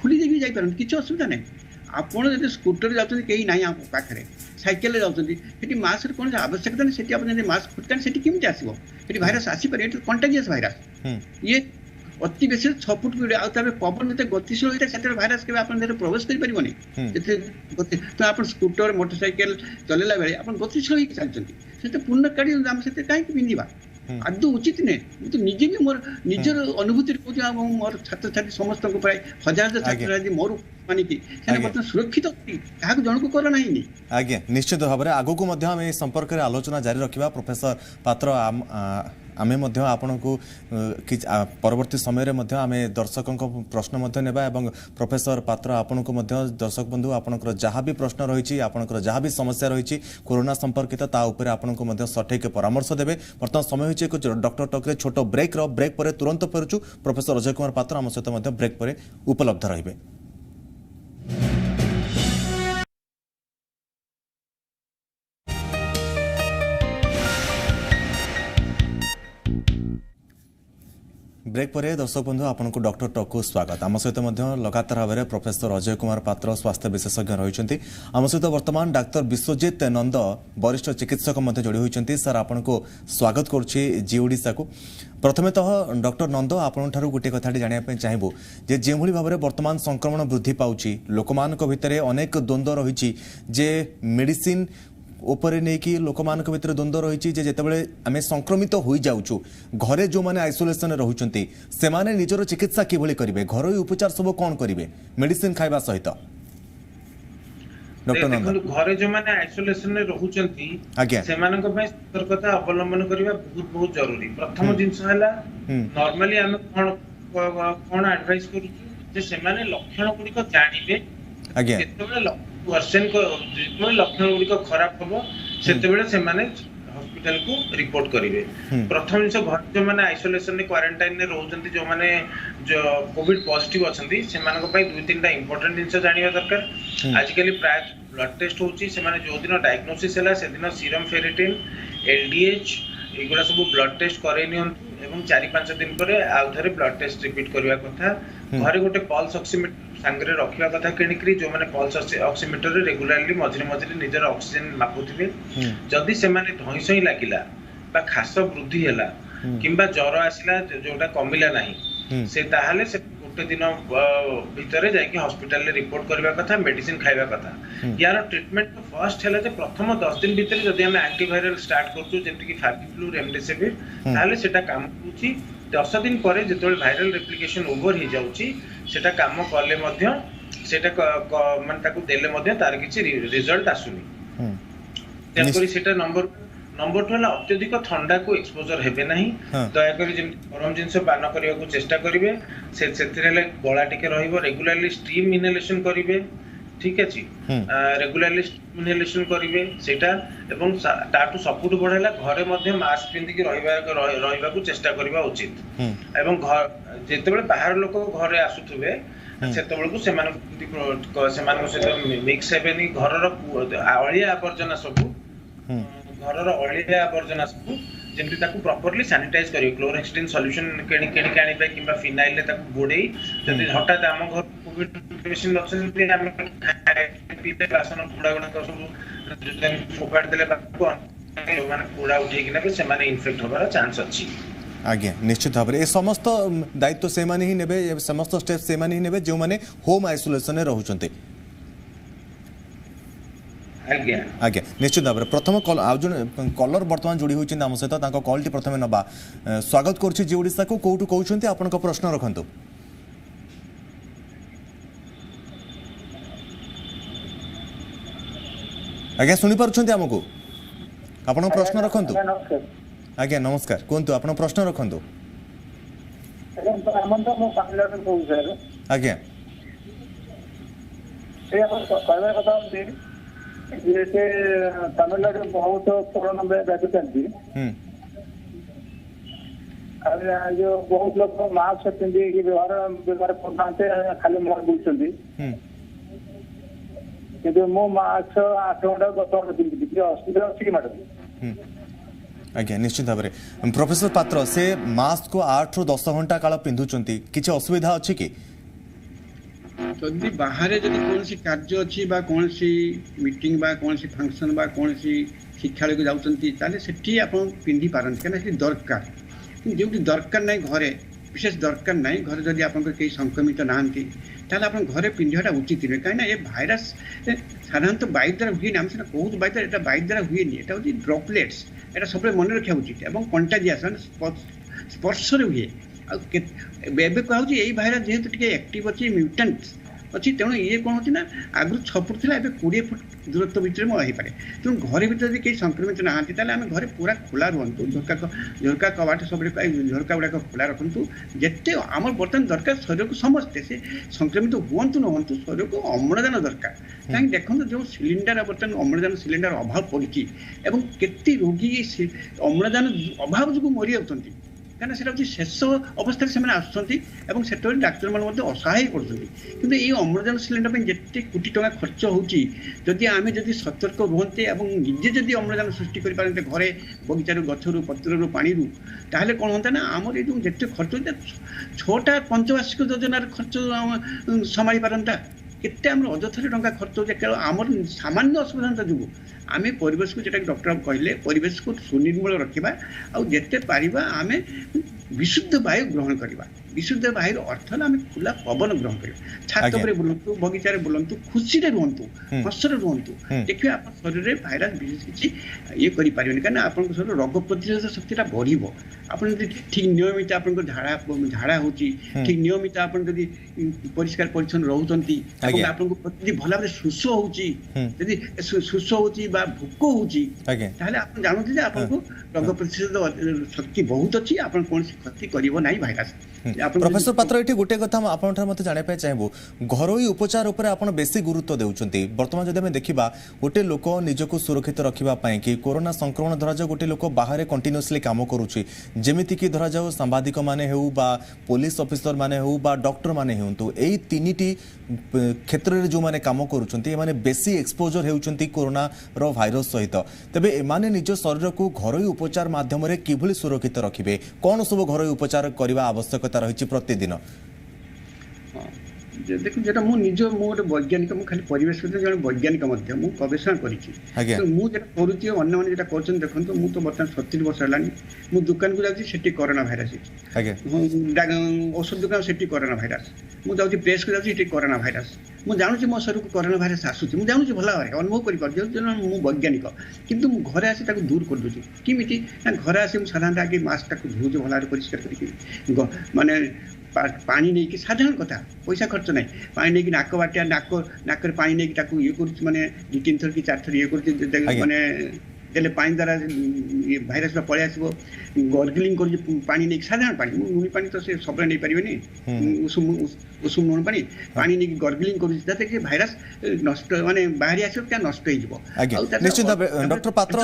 Speaker 2: खुली देवी जापार किसी असुविधा ना आपड़ जो स्कूटर जाऊँच कहीं ना पाखे साइकेल जाऊँच मास्क कौन आवश्यकता नहीं आप मास्क फुटकान से केमी आसो भाइरस आसपे कंटाजियस भाइरस ये अति बेसी 6 फुट पवन जो गतिशील होता है से भाइरस के प्रवेश कर तो आप स्कूटर मोटरसाइकेल चलैला बेले आप गतिशील होकर चलते पूर्ण काढ़ी आम से कहीं पिंधा आदौ उचित नहीं तो निजे भी मोर निजर अनुभूति कहूँ मोर छात्र छात्री समस्त प्राय हजार छात्र मोर मानिकी सुरक्षित क्या जन को कोरोना ही
Speaker 1: आज्ञा निश्चित भाव में आगो को संपर्क में आलोचना जारी रखा प्रोफेसर पात्र आमे मध्य आपनको परवर्ती समय रे आमे दर्शकों प्रश्न नेबा एवं प्रोफेसर पात्र आपनको दर्शक बंधु आपनकर जहाँ भी प्रश्न रही आपनकर जहाँ भी समस्या रही कोरोना संपर्कित ता उपरे आपनको सठिक परामर्श देबे। वर्तमान समय होइछे कुछ डॉक्टर टॉक रे छोटो ब्रेक पर तुरंत फेरुछु प्रोफेसर अजय कुमार पात्र आम सहित ब्रेक पर उपलब्ध रहिबे। ब्रेक पर दर्शक बंधु आपको डॉक्टर टॉक को स्वागत आम सहित लगातार भाव में प्रोफेसर अजय कुमार पात्र स्वास्थ्य विशेषज्ञ रही आम सहित वर्तमान डाक्तर विश्वजित नंद वरिष्ठ चिकित्सक जोड़ी होती सर आपको स्वागत करुच्ची जी ओडिशा को। प्रथमेतः डॉक्टर नंद आपंठ गोटे कथा जानापी चाहबू जे जो भाव में वर्तमान संक्रमण वृद्धि पाउची लोकमान भितर अनेक द्वंद्व रही जे मेडिसिन उपरे नहीं कि लोक मान भीतर द्वंद्व रही जितेबाला आम संक्रमित हो जाऊँ घरे जो मैंने आइसोलेसन रोचंती से माने निजर चिकित्सा किभली करेंगे घरोई उपचार सब कौन करेंगे मेडिसिन खाइबा सहित डॉक्टर नंद
Speaker 4: घरे जो मैंने आइसोलेसन रोचंती से मानक पय सतर्कता अवलंबन करबा बहुत बहुत जरूरी। प्रथम जिंस हला नॉर्मली हम कोन एडवाइस करू जे से माने लक्षण गुडी को जानिबे
Speaker 1: आज्ञा
Speaker 4: वर्षन को जो लक्षण गुड़िक खराब हम से हॉस्पिटल को रिपोर्ट करेंगे। प्रथम जिन घर जो मैंने आइसोलेशन क्वारंटाइन रोचंती जो मैंने जो कोविड पॉजिटिव अच्छा से 2-3टा इंपोर्टेंट जिन जाना दरकार। आजिकल प्राय ब्लड टेस्ट होची से जो दिन डायग्नोसिस है से दिन सीरम फेरेटिन एलडीएच एगुड़ा सब ब्लड टेस्ट करे एवं 4-5 दिन पर आउ थे ब्लड टेस्ट रिपीट करवा कथा। घरे गोटे पल्स ऑक्सीमीटर सांगरे रखा कथा किणिक जो मैंने पल्स ऑक्सीमीटर रेगुलारली मझे मझे निजर ऑक्सीजन मापुथिबे। जदि से माने धईसई लागिला बा खास वृद्धि हैला किंबा ज्वर आसिला जोटा कमिला नाही से ताहाले से गोटे दिन भितर जाके हॉस्पिटल रे रिपोर्ट करबा कथा मेडिसिन खाइबा कथा। यार ट्रीटमेंट तो फर्स्ट हैला जे प्रथम 10 दिन भितर जदि हम एंटीवायरल स्टार्ट करछु जेंति कि फार्मिफ्लू रेमडेसिविर ताहाले सेटा काम करूची। 10 दिन पर जो भाइरल रेप्लिकेशन ओवर हो जाऊँगी सेटा काम कले सेटा माने ताकू देले मध्य तार किछि रिजल्ट आसुनी। तेनकरी सेटा नंबर 2 हला अत्यधिक ठंडा को एक्सपोजर हेबे नहीं दया करी जेमति गरम जिंस पान करिया को चेष्टा करिवे से सेथिरे गळा टिके रहिबो रेगुलरली स्टीम इनहेलेशन करिवे ठीक अछि रेगुलरली इनहेलेशन करिवे सेटा एवं ताटू सबुठ बढाला घरे मध्ये मास्क पिंदी के रहिबा को चेष्टा करिबा उचित एवं घर जेतेबेले बाहर लोक घरे आसुथुबे सेतेबेले को सेमान सहित मिक्स हेबेनी घरर अळिया आवर्जना सब घरर अळिया आवर्जना सब जेमति ताकू प्रॉपर्ली सैनिटाइज करियो क्लोरेक्सिडिन सॉल्यूशन केणी केणी आनिबे किबा फिनाइल ले ताकू बोडेई जति हठात आम घर कोविड पेशेंट अछन हम पीते बासन कूड़ा गुणा सब फोपाड़ देले बाको माने कूड़ा उठे कि ना से माने इन्फेक्ट होबार चांस अछि।
Speaker 1: आज्ञा निश्चित भाव में ये समस्त दायित्व से माने ही नेबे समस्त स्टेप से माने ही नेबे जो माने होम आइसोलेशन रे रहउचंते।
Speaker 4: ଆଜ୍ଞା
Speaker 1: ଆଜ୍ଞା ନିଶ୍ଚିତ ଭାବରେ ପ୍ରଥମ ଆଉ ଜଣେ କଲର ବର୍ତ୍ତମାନ ଯୋଡ଼ି ହୋଇଛନ୍ତି ଆମ ସହିତ ତାଙ୍କ କଲ୍ଟି ପ୍ରଥମେ ନେବା ସ୍ୱାଗତ କରୁଛି ଜି ଓଡ଼ିଶାକୁ କୋଉଠୁ କହୁଛନ୍ତି ଆପଣଙ୍କ ପ୍ରଶ୍ନ ରଖନ୍ତୁ ଆଜ୍ଞା ଶୁଣିପାରୁଛନ୍ତି ଆମକୁ ଆପଣଙ୍କ ପ୍ରଶ୍ନ ରଖନ୍ତୁ ଆଜ୍ଞା ନମସ୍କାର କୁହନ୍ତୁ ଆପଣ ପ୍ରଶ୍ନ ରଖନ୍ତୁ ଆଜ୍ଞା
Speaker 3: କହିବା କଥା ହଉଛି ଯେ ତାମିଲନାଡୁରେ ବହୁତ କରୋନା ବ୍ୟାପି ଚାଲିଛି ଯୋଉ ବହୁତ ଲୋକ ମାସ୍କ ପିନ୍ଧିକି ବ୍ୟବହାର କରୁନାହାନ୍ତି ଖାଲି ମୁହଁ ବୁଲୁଛନ୍ତି କିନ୍ତୁ ମୁଁ ମାସ୍କ 8 ଘଣ୍ଟା 10 ଘଣ୍ଟା ପିନ୍ଧିଛି କିଛି ଅସୁବିଧା ଅଛି କି ମ୍ୟାଡାମ
Speaker 1: ଆଜ୍ଞା ନିଶ୍ଚିତ ଭାବରେ ପ୍ରଫେସର ପାତ୍ର ସେ ମାସ୍କ 8 ରୁ 10 ଘଣ୍ଟା କାଳ ପିନ୍ଧୁଛନ୍ତି କିଛି ଅସୁବିଧା ଅଛି କି
Speaker 2: ଯଦି ବାହାରେ ଯଦି କୌଣସି କାର୍ଯ୍ୟ ଅଛି ବା କୌଣସି ମିଟିଂ ବା କୌଣସି ଫଙ୍କସନ ବା କୌଣସି ଶିକ୍ଷାଳୟକୁ ଯାଉଛନ୍ତି ତାହେଲେ ସେଠି ଆପଣ ପିନ୍ଧି ପାରନ୍ତି କାହିଁକିନା ସେଠି ଦରକାର ଯେଉଁଠି ଦରକାର ନାହିଁ ଘରେ ବିଶେଷ ଦରକାର ନାହିଁ ଘରେ ଯଦି ଆପଣଙ୍କର କେହି ସଂକ୍ରମିତ ନାହାନ୍ତି ତାହେଲେ ଆପଣ ଘରେ ପିନ୍ଧିବାଟା ଉଚିତ ନୁହେଁ କାହିଁକିନା ଏ ଭାଇରସ୍ ସାଧାରଣତଃ ବାୟୁ ଦ୍ୱାରା ହୁଏନି ଆମେ ସିନା କହୁଛୁ ବାୟୁ ଦ୍ୱାରା ଏଟା ବାୟୁ ଦ୍ୱାରା ହୁଏନି ଏଟା ହେଉଛି ଡ୍ରପଲେଟ୍ସ ଏଟା ସବୁବେଳେ ମନେ ରଖିବା ଉଚିତ ଏବଂ କଣ୍ଟାଜିଆସ୍ ସ୍ପର୍ଶରେ ହୁଏ ଆଉ ଏବେ କୁହାଯାଉଛି ଏଇ ଭାଇରସ୍ ଯେହେତୁ ଟିକେ ଆକ୍ଟିଭ ଅଛି ମ୍ୟୁଟାଣ୍ଟ ଅଛି ତେଣୁ ଇଏ କ'ଣ ହେଉଛି ନା ଆଗରୁ 6 ଫୁଟ ଥିଲା ଏବେ 20 ଫୁଟ ଦୂରତ୍ୱ ଭିତରେ ହେଇପାରେ ତେଣୁ ଘରେ ଭିତରେ ଯଦି କେହି ସଂକ୍ରମିତ ନାହାନ୍ତି ତାହେଲେ ଆମେ ଘରେ ପୁରା ଖୋଲା ରୁହନ୍ତୁ ଝରକା କବାଟ ସବୁବେଳେ ଝରକା ଗୁଡ଼ାକ ଖୋଲା ରଖନ୍ତୁ ଯେତେ ଆମର ବର୍ତ୍ତମାନ ଦରକାର ଶରୀରକୁ ସମସ୍ତେ ସେ ସଂକ୍ରମିତ ହୁଅନ୍ତୁ ନ ହୁଅନ୍ତୁ ଶରୀରକୁ ଅମ୍ଳଜାନ ଦରକାର କାହିଁକି ଦେଖନ୍ତୁ ଯେଉଁ ସିଲିଣ୍ଡର ବର୍ତ୍ତମାନ ଅମ୍ଳଜାନ ସିଲିଣ୍ଡର ଅଭାବ ପଡ଼ିଛି ଏବଂ କେତେ ରୋଗୀ ଅମ୍ଳଜାନ ଅଭାବ ଯୋଗୁଁ ମରିଯାଉଛନ୍ତି କାହିଁକିନା ସେଟା ହେଉଛି ଶେଷ ଅବସ୍ଥାରେ ସେମାନେ ଆସୁଛନ୍ତି ଏବଂ ସେତେବେଳେ ଡାକ୍ତରମାନେ ମଧ୍ୟ ଅସହାୟ କରୁଛନ୍ତି କିନ୍ତୁ ଏଇ ଅମ୍ଳଜାନ ସିଲିଣ୍ଡର ପାଇଁ ଯେତେ କୋଟି ଟଙ୍କା ଖର୍ଚ୍ଚ ହେଉଛି ଯଦି ସତର୍କ ରୁହନ୍ତେ ଏବଂ ନିଜେ ଯଦି ଅମ୍ଳଜାନ ସୃଷ୍ଟି କରିପାରନ୍ତେ ଘରେ ବଗିଚାରୁ ଗଛରୁ ପତ୍ରରୁ ପାଣିରୁ ତାହେଲେ କ'ଣ ହୁଅନ୍ତା ନା ଆମର ଏଇ ଯେଉଁ ଯେତେ ଖର୍ଚ୍ଚ 6ଟା ପଞ୍ଚବାର୍ଷିକ ଯୋଜନାର ଖର୍ଚ୍ଚ ସମ୍ଭାଳି ପାରନ୍ତା କେତେ ଆମର ଅଯଥାରେ ଟଙ୍କା ଖର୍ଚ୍ଚ ହେଉଛି କେବଳ ଆମର ସାମାନ୍ୟ ଅସୁବିଧା ଯୋଗୁଁ ଆମେ ପରିବେଶକୁ ଯେଟାକି ଡକ୍ଟର କହିଲେ ପରିବେଶକୁ ସୁନିର୍ମଳ ରଖିବା ଆଉ ଯେତେ ପାରିବା ଆମେ ବିଶୁଦ୍ଧ ବାୟୁ ଗ୍ରହଣ କରିବା ବିଶୁଦ୍ଧ ବାୟୁର ଅର୍ଥ ହେଲା ଆମେ ଖୋଲା ପବନ ଗ୍ରହଣ କରିବା ଛାତ ଉପରେ ବୁଲନ୍ତୁ ବଗିଚାରେ ବୁଲନ୍ତୁ ଖୁସିରେ ରୁହନ୍ତୁ ହସରେ ରୁହନ୍ତୁ ଦେଖିବେ ଆପଣ ଶରୀରରେ ଭାଇରସ ବିଶେଷ କିଛି ଇଏ କରିପାରିବେନି କାହିଁକିନା ଆପଣଙ୍କ ଶରୀର ରୋଗ ପ୍ରତିରୋଧ ଶକ୍ତିଟା ବଢ଼ିବ ଆପଣ ଯଦି ଠିକ୍ ନିୟମିତ ଆପଣଙ୍କ ଝାଡ଼ା ହେଉଛି ଠିକ୍ ନିୟମିତ ଆପଣ ଯଦି ପରିଷ୍କାର ପରିଚ୍ଛନ୍ନ ରହୁଛନ୍ତି ଏବଂ ଆପଣଙ୍କୁ ଯଦି ଭଲ ଭାବରେ ଶୋଷ ହେଉଛି ଯଦି ଶୋଷ ହେଉଛି ବା ଭୋକ ହେଉଛି ତାହେଲେ ଆପଣ ଜାଣନ୍ତି ଯେ ଆପଣଙ୍କୁ ରୋଗ ପ୍ରତିରୋଧ ଶକ୍ତି ବହୁତ ଅଛି ଆପଣ କୌଣସି କ୍ଷତି କରିବ ନାହିଁ ଭାଇରସ
Speaker 1: প্রফেসর পাত্র এটি গোটে কথা আপনার মতো জাঁয়া চাইবু ঘরোই উপচার উপরে আপনার বেশি গুরুত্ব দেউছেন বর্তমান যদি আমি দেখা গোটে লোক নিজক সুরক্ষিত রাখা কি করোনা সংক্রমণ ধরাযাও গোটে লোক বাহারে কন্টিনিউসলি কাম করুছি যেমিতিকি ধরাযাও সাংবাদিক মানে হেউ বা পুলিশ অফিসর মানে হেউ বা ডক্টর মানে হেউন্তু এই তিনিটি ক্ষেত্রে যে কাম করুছেন এমানে বেশি এক্সপোজর হেউছেন করোনার ভাইরস সহিত তবে এমানে নিজ শরীরক ঘরোই উপচার মাধ্যমে কিভাবে সুরক্ষিত রাখবে কোন সব ঘরোই উপচার করা আবশ্যকতা রয়েছে প্রতিদিন
Speaker 2: দেখুন যেটা ମୁଁ ଗୋଟେ ବୈଜ୍ଞାନିକ ମୁଁ ଖାଲି ପରିବେଶ ଭିତରେ ଜଣେ ବୈଜ୍ଞାନିକ ମଧ୍ୟ ମୁଁ ଗବେଷଣା କରିଛି ମୁଁ ଯେଟା କରୁଛି ଅନ୍ୟମାନେ ଯେଟା କରୁଛନ୍ତି ଦେଖନ୍ତୁ ମୁଁ ତ ବର୍ତ୍ତମାନ 37 ବର୍ଷ ହେଲାଣି ମୁଁ ଦୋକାନକୁ ଯାଉଛି ସେଠି କରୋନା ଭାଇରସ ଔଷଧ ଦୋକାନ ସେଠି କରୋନା ଭାଇରସ ମୁଁ ଯାଉଛି ପ୍ରେସକୁ ଯାଉଛି ସେଠି କରୋନା ଭାଇରସ ମୁଁ ଜାଣୁଛି ମୋ ଶରୀରକୁ କରୋନା ଭାଇରସ ଆସୁଛି ମୁଁ ଜାଣୁଛି ଭଲ ଭାବରେ ଅନୁଭବ କରିପାରୁଛି ମୁଁ ବୈଜ୍ଞାନିକ କିନ୍ତୁ ମୁଁ ଘରେ ଆସି ତାକୁ ଦୂର କରିଦେଉଛି କେମିତି ନା ଘରେ ଆସି ମୁଁ ସାଧାରଣତଃ ଆଗେ ମାସ୍କଟାକୁ ଧୋଉଛି ଭଲ ଭାବରେ ପରିଷ୍କାର କରିକି ମାନେ ପାଣି ନେଇକି ସାଧାରଣ କଥା ପଇସା ଖର୍ଚ୍ଚ ନାହିଁ ପାଣି ନେଇକି ନାକ ବାଟିଆ ନାକରେ ପାଣି ନେଇକି ତାକୁ ଇଏ କରୁଛି ମାନେ 2-3 ଥର କି 4 ଥର ଇଏ କରୁଛି ମାନେ ଦେଲେ ପାଣି ଦ୍ୱାରା ଭାଇରସଟା ପଳେଇ ଆସିବ ଗର୍ଗଲିଂ କରୁଛି ପାଣି ନେଇକି ସାଧାରଣ ପାଣି ଲୁଣି ପାଣି ତ ସେ ସବୁବେଳେ ନେଇପାରିବେନି ଉଷୁମ ଲୁଣ ପାଣି ନେଇକି ଗର୍ଗଲିଂ କରୁଛି ଯାতে କି ଭାଇରସ ନଷ୍ଟ ମାନେ ବାହାରି ଆସିବ ତା ନଷ୍ଟ ହେଇଯିବ
Speaker 1: ନିଶ୍ଚିତ ଡକ୍ଟର ପାତ୍ର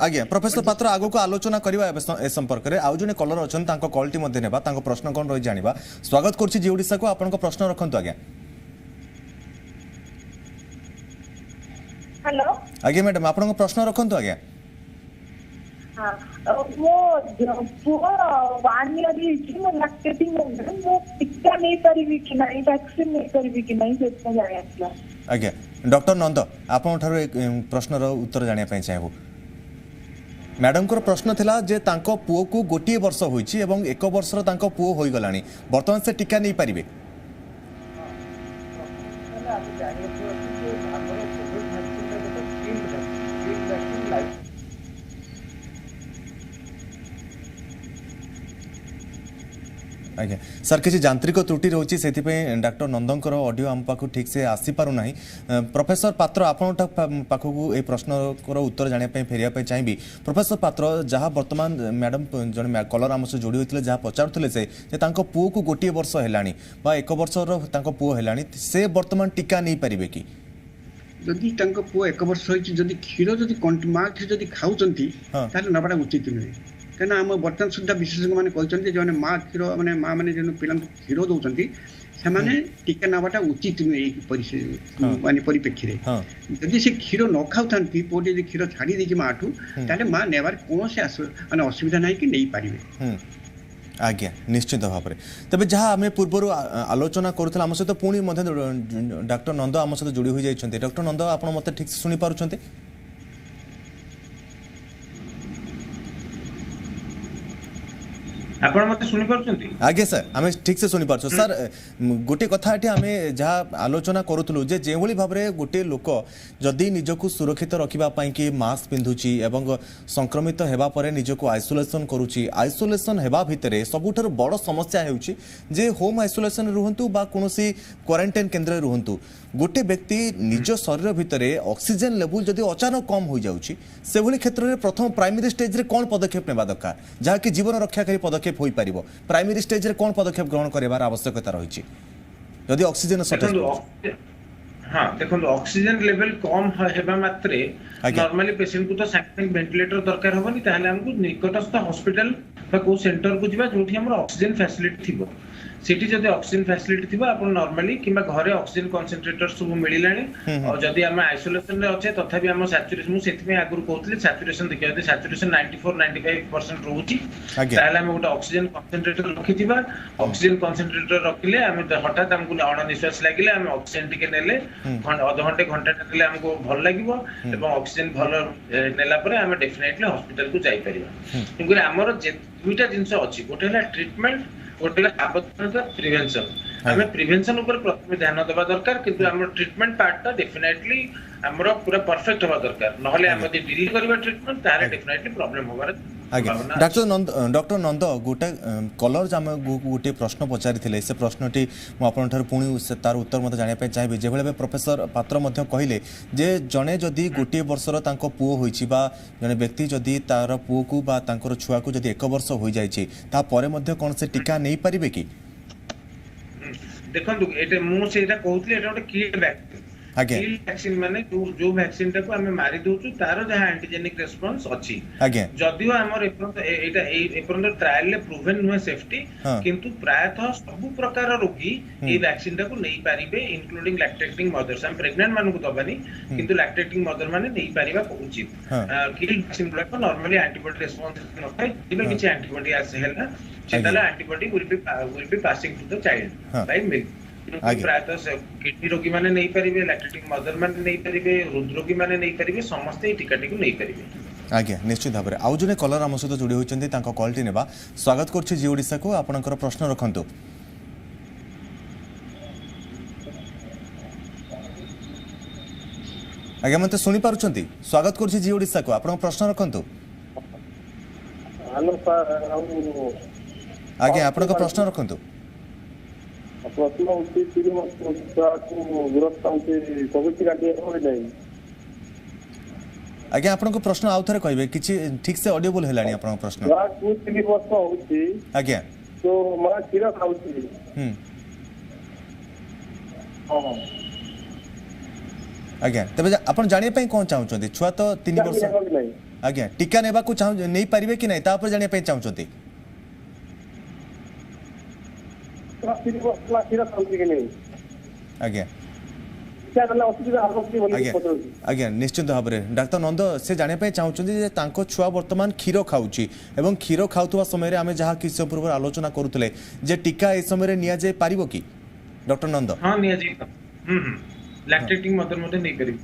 Speaker 1: ଆଜ୍ଞା ପ୍ରଫେସର ପାତ୍ର ଆଗକୁ ଆଲୋଚନା କରିବା ଏ ସମ୍ପର୍କରେ ଆଉ ଜଣେ କଲର ଅଛନ୍ତି ତାଙ୍କ କଲ୍ଟି ମଧ୍ୟ ନେବା ତାଙ୍କ ପ୍ରଶ୍ନ କ'ଣ ରହି ଜାଣିବା ସ୍ୱାଗତ କରୁଛି ଜି ଓଡ଼ିଶାକୁ ଆପଣଙ୍କ ପ୍ରଶ୍ନ ରଖନ୍ତୁ ଆଜ୍ଞା
Speaker 5: हेलो
Speaker 1: आगे मैडम आपन प्रश्न रखंतु आगे
Speaker 5: हां वो पुआ 1 ईयर ही मो लैक्टेटिंग मो टीका नहीं परिबी कि नहीं वैक्सीन नहीं परिबी कि नहीं से जाय आसला
Speaker 1: आगे डॉक्टर नंद आपन ठारो एक प्रश्न रो उत्तर जानिया पय चाहबो मैडम को प्रश्न थिला जे तांको पुओ को गोटिए वर्ष होईची एवं 1 वर्षर तांको पुओ होई गलानी वर्तमान से टीका नहीं परिबे आज्ञा सर किसी यांत्रिक त्रुटि रही से डॉक्टर नंदकर ऑडियो आम पाक ठीक से आसी पारु नाही प्रोफेसर पात्र आपण पाखक ए प्रश्न उत्तर जानापी फेरिया चाहिए प्रोफेसर पात्र जहाँ बर्तमान मैडम जन कलर आम सह जोड़ी होते जहाँ पचारुले से पुओ को गोटे वर्ष है एक वर्षर पुओ है से बर्तमान टीका नहीं पारे कि
Speaker 2: जदि पुओ एक वर्ष होती क्षीर जब माँ क्षीर जब खाऊँ नवाटा उचित नुहे कहीं आम बर्तमान सुधा विशेषज्ञ मैंने कहते जो माँ क्षीर मैंने माँ मैंने जो पिला क्षीर दौरान से टीका नवाटा उचित नुहे माने परिप्रेक्षी जदि से क्षीर न खाऊ पुओ जब क्षीर छाड़ी माँ ठू माँ नेबार कौन माने असुविधा ना कि नहीं पारे
Speaker 1: आज्ञा निश्चित भाव में तेज जहाँ आम पूर्व आलोचना करूँ आम सहित पुणी डॉक्टर नंद आम सहित जोड़ी हो जाती डॉक्टर नंद आप मत ठीक से शुणी पार्टी आज्ञा सर आम ठीक से शुणी पार्छ सर गोटे कथा आम जहाँ आलोचना करूँ जो भाव में गोटे लोक जदि निजक सुरक्षित रखापी कि मास्क पिंधुची एवं संक्रमित होगा पर निजक आइसोलेसन करुच्ची आइसोलेसन होगा भितर सबुठ बड़ समस्या जे होम आइसोलेसन रुहतु बा कौन क्वारंटाइन केन्द्र रुहतु गोटे व्यक्ति निज शरीर भितर ऑक्सीजन लेवल जदि अचानक कम हो जाउची से भली क्षेत्र में प्रथम प्राइमरी स्टेज रे कौन पदक्षेप नेबा दरकार जहाँकि जीवन रक्षाकारी पदक्षेप हो पारिबो प्राइमरी स्टेज रे कौन पदक्षेप ग्रहण करिवार आवश्यकता रही जदि ऑक्सीजन सटेज
Speaker 4: हाँ देखो ऑक्सीजन लेवल कम हेबा मात्रे नॉर्मली पेशेंट को तो साइक्लिंग वेंटिलेटर दरकार होबनी ताहले हमको निकटस्थ हॉस्पिटल बा को सेंटर को जिबा जोठी हमर ऑक्सीजन फैसिलिटी थिबो सेठी जदि ऑक्सीजन फैसिलिटी थिबा आपण नॉर्मली किबा घरे ऑक्सीजन कंसंट्रेटर सब मिलिलानी और जदि हम आइसोलेशन रे अच्छे तथापि हम सैचुरेशन मु सेति में आगुर कहतले सैचुरेशन देखियो जदि सैचुरेशन 94-95% रहउची ताहले हम गोटे ऑक्सीजन कंसंट्रेटर रखिथिबा ऑक्सीजन कंसंट्रेटर रखिले हम हठात हमको अणनिश्वास लागिले हम ऑक्सीजन टिके नेले आधा घंटे नेले हमको भल लागिवो एवं ऑक्सीजन भल नेला परे हम डेफिनेटली हॉस्पिटल को जाई परिबा क्योंकि हमर जे दुईटा जिंस अछि गोटे है ट्रीटमेंट गोटे सावधानता प्रिवेंशन आम प्रिवेंशन ऊपर प्रथम ध्यान देवा दरकार किंतु आम ट्रीटमेंट पार्टा डेफिनेटली हमरो पूरा परफेक्ट होवा दरकार नहले हम यदि डिले करबा ट्रीटमेंट तारे डेफिनेटली प्रॉब्लम होबार
Speaker 1: आगे डॉक्टर नंद गोटे कलर आम गोटे प्रश्न पचारि से प्रश्नटी मुझे पुणी तार उत्तर मत जानापी चाहिए जो भाई प्रोफेसर पात्र कहले जे जड़े जदि गोटे वर्षर पुओ होइछि बा जड़े व्यक्ति जदि तार पुओ को बा तांकर छुआ को जदि 1 वर्ष हो जाइछि ता परे मध्य कौन से टीका नहीं पारिबे कि
Speaker 4: देखो एटा मु सेटा कहउतले एटा गोटे किड वैक्सीन किल वैक्सीन माने जो वैक्सीन टाको हमें मारी दोछु तारो जहां एंटीजेनिक रेस्पॉन्स अछि जदियो हमर एटा एपर्यंत ट्रायल ले प्रूवन हुए सेफ्टी किंतु प्रायतः सब प्रकार रोगी ए वैक्सीन टाको नहीं पारिबे इंक्लूडिंग लैक्टेटिंग मदर्स हम प्रेग्नेंट मानु को दबानी किंतु लैक्टेटिंग मदर माने नहीं पारिबा उचित किल वैक्सीन को नॉर्मली एंटीबॉडी रेस्पॉन्स न थाय इबे किछ एंटीबॉडी आसे हैला सेताला antibody will be passing to the child by milk प्रायतः किडनी रोगी माने नहीं पारिबे लैक्टेटिंग मदर माने नहीं पारिबे हृदरोगी माने नहीं पारिबे समस्त ए टीकाटी को नहीं पारिबे
Speaker 1: आज्ञा निश्चित भाव में आउ जने कलर आम सहित जोड़ी होती कॉलटी नेबा स्वागत करछि जी ओडिशा को आपनकर प्रश्न रखंतु आज्ञा मते सुनी पारुछंती स्वागत करछि जी ओडिशा को आपन प्रश्न रखंतु
Speaker 3: हेलो सर
Speaker 1: आज्ञा आपन प्रश्न रखंतु
Speaker 3: प्रश्न होती तीन विरोध कोविड टीका दिए हो नहीं
Speaker 1: आज्ञा आपन प्रश्न आउ थरे कहबे किछि ठीक से ऑडिबल हेलानी आपन प्रश्न
Speaker 3: 2-3 वर्ष होती
Speaker 1: आज्ञा
Speaker 3: तो मला क्षीर खाउची हां
Speaker 1: आज्ञा तबे आपन जानिया पई कोन चाहउछंती छुआ तो 3 वर्ष आज्ञा टीका नेबा को चाहू नहीं पारिबे कि नहीं ता पर जानिया पई चाहउछंती आज्ञा आज्ञा निश्चित भाव में डाक्टर नंद से जानापी चाहूँ छुआ बर्तमान क्षीर खाऊँची एवं क्षीर खाऊा समय आम जहाँ किसी पूर्व आलोचना करुले जे टीका ए समय नि जाए पार कि डॉक्टर नंद
Speaker 4: हाँ लैक्टेटिंग मदर मते नहीं करिवि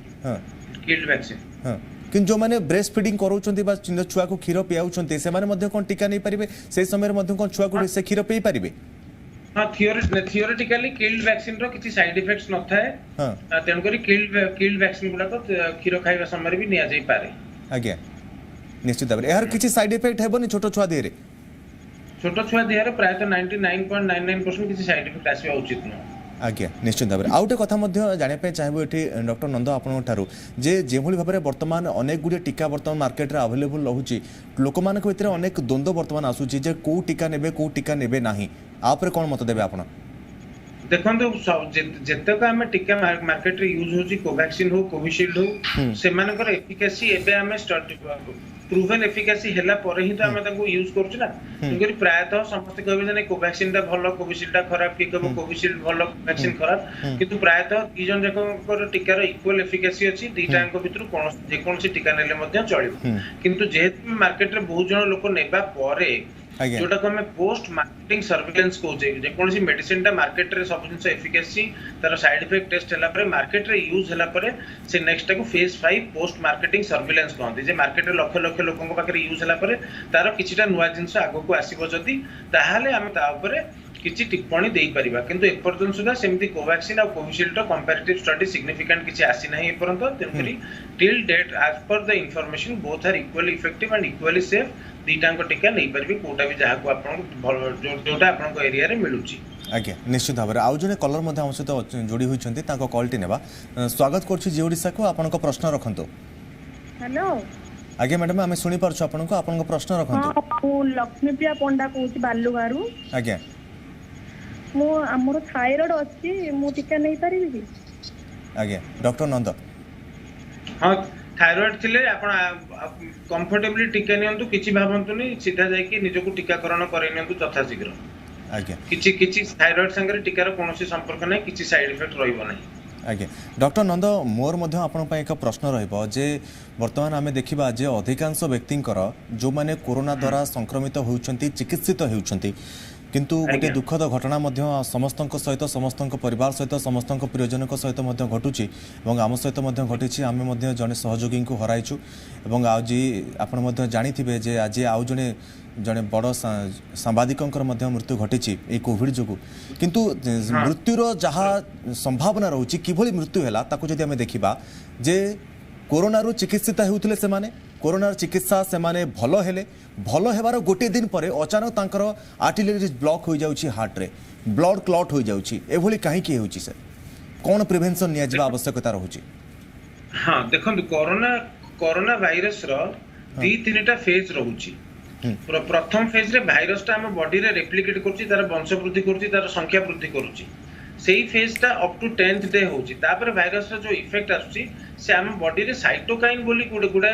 Speaker 4: किल्ड वैक्सीन
Speaker 1: कि जो मैंने ब्रेस्ट फीडिंग करोचंती छुआ को क्षीर पियाउचंती से माने मध्य कोन टीका नहीं पारिबे से समय मध्य कोन छुआ को से क्षीर पई पारिबे
Speaker 4: हां थियोरेटिकली किल्ड वैक्सीन रो किछि साइड इफेक्ट्स न थाए हां तेन करी किल्ड वैक्सीन गुडा तो क्षीर खाइबा समय भी निया जाई पारे
Speaker 1: आज्ञा निश्चित भाबरे यार किछि साइड इफेक्ट हेबो नि छोटो छुआ देरे
Speaker 4: छोट छुआ देहरे प्रायतः 99.99% किसी साइड इफेक्ट आसवा उचित नुह।
Speaker 1: आज्ञा निश्चित भाव में आउ गोटे कथा जानापी चाहबू ये डॉक्टर नंद आपठार जे जो भाव में बर्तमान अनेक गुड़े टीका बर्तमान मार्केट रे अवेलेबल रोचे लोक मान भितर अनेक द्वंद्व बर्तमान आसूची जे कौ टीका नेबे कौ टीका नेबे नाही आपरे कौन मत देबे आपण
Speaker 4: देखो जेतक आम टीका मार्केट रे यूज होची कोवैक्सीन हो कोविशील्ड हो से मानकर एफिकेसी एबे आम प्रूवन एफिकेसी हेला पर ही तो आम ताको यूज करछु ना क्योंकि प्रायतः समस्त कहबे जे कोवैक्सीन ता भलो कोविशील्ड ता खराब कि कहबो कोविशील्ड भलो वैक्सीन खराब किंतु प्रायतः दी जन जकर टीका रो इक्वल एफिकेसी अछि दीटांक भितर कोन जे कोनसी टीका नेले मध्ये चलिबो किंतु जेहेतु मार्केट रे बहुत जन लोक नेबा परे जोटा को हमें पोस्ट मार्केटिंग सर्विलेंस कहूचे जे कोनसी मेडिसिन ता मार्केट रे सब जिंस एफिकेसी तार साइड इफेक्ट टेस्ट हला परे मार्केट रे यूज हला परे से नेक्स्ट को फेज 5 पोस्ट मार्केटिंग सर्विलेंस कहंती जे मार्केट रे लक्ष लक्ष लोकन को पाखरे यूज हला परे तार किछिटा नुवा जिंस आगो को आसीबो जदी ताहाले हम ता ऊपर किछि टिप्पणी देई परिबा किंतु एपर्यंत सुधा सेमति कोवैक्सीन और कोविशील्ड रो कंपैरेटिव स्टडी सिग्निफिकेंट किछि आसी नाही एपर्यंत तेनकरी till date as per the information both are equally effective and equally safe दीटांक टीका नहीं परिबे कोटा भी जहा को आपन जोटा आपन को एरिया रे मिलुची।
Speaker 1: आज्ञा निश्चित भाव में आउ जने कलर मध्य हम सहित जोड़ी होइछन्ती ताको कॉलटी नेबा स्वागत करछु जे ओडिसा को आपन को प्रश्न रखंतो।
Speaker 6: हेलो
Speaker 1: आज्ञा मैडम आमे सुनि परछु आपन को प्रश्न रखंतो।
Speaker 6: हां लक्ष्मीप्रिया पंडा कहूची बालुगारू।
Speaker 1: आज्ञा
Speaker 6: मो हमर थायराइड अछि मो टीका नहीं परिबी कि?
Speaker 1: आज्ञा डॉक्टर नंद
Speaker 4: हां थायराइड थिले आपण कंफर्टेबली टीका नियंतु किछि भाबंतुनी सीधा जाय कि निजको टीकाकरण करै नियंतु तथा शीघ्र।
Speaker 1: आज्ञा
Speaker 4: किछि थायराइड संगे टीकार कोनोसी संपर्क नै किछि साइड इफेक्ट रहइबो नै।
Speaker 1: आज्ञा डॉक्टर नंद मोर मध्य आपण पय एक प्रश्न रहइबो जे वर्तमान आमे देखिबा जे अधिकांश व्यक्तिंकर जो माने कोरोना द्वारा संक्रमित होउछंती चिकित्सित होउछंती किंतु गोटे दुखद घटना समस्त सहित समस्त परिवार सहित समस्त प्रियजन सहित घटुची आम सहित घटी आम जड़े सहयोगी को हराइचु आज आप जानी जे आज आउ जड़े जड़े बड़ सांबादिकर मृत्यु घटी कोविड जो किंतु मृत्युर जहाँ संभावना रोचे किभली मृत्यु है जदि आम देखा जे कोरोना चिकित्सित होते से कोरोना चिकित्सा से भल हेले भल हेबार गोटे दिन पर अचानक तांकर आर्टिलरी ब्लॉक हो जाउची हार्ट रे ब्लड क्लॉट हो जाउची एभली काहे की होउची सर कोन प्रिवेंशन निया जिबा आवश्यकता रहउची?
Speaker 4: हां देखंतु कोरोना वायरस रो दी तीनटा फेज रहउची। प्रथम फेज रे वायरस ता हम बॉडी रे रेप्लिकेट करची तार वंश वृद्धि करची तार संख्या वृद्धि करची सेही फेज टा अप टू 10th डे होची तापर वायरस रो जो इफेक्ट आछी से हम बॉडी रे साइटोकाइन बोली गुडा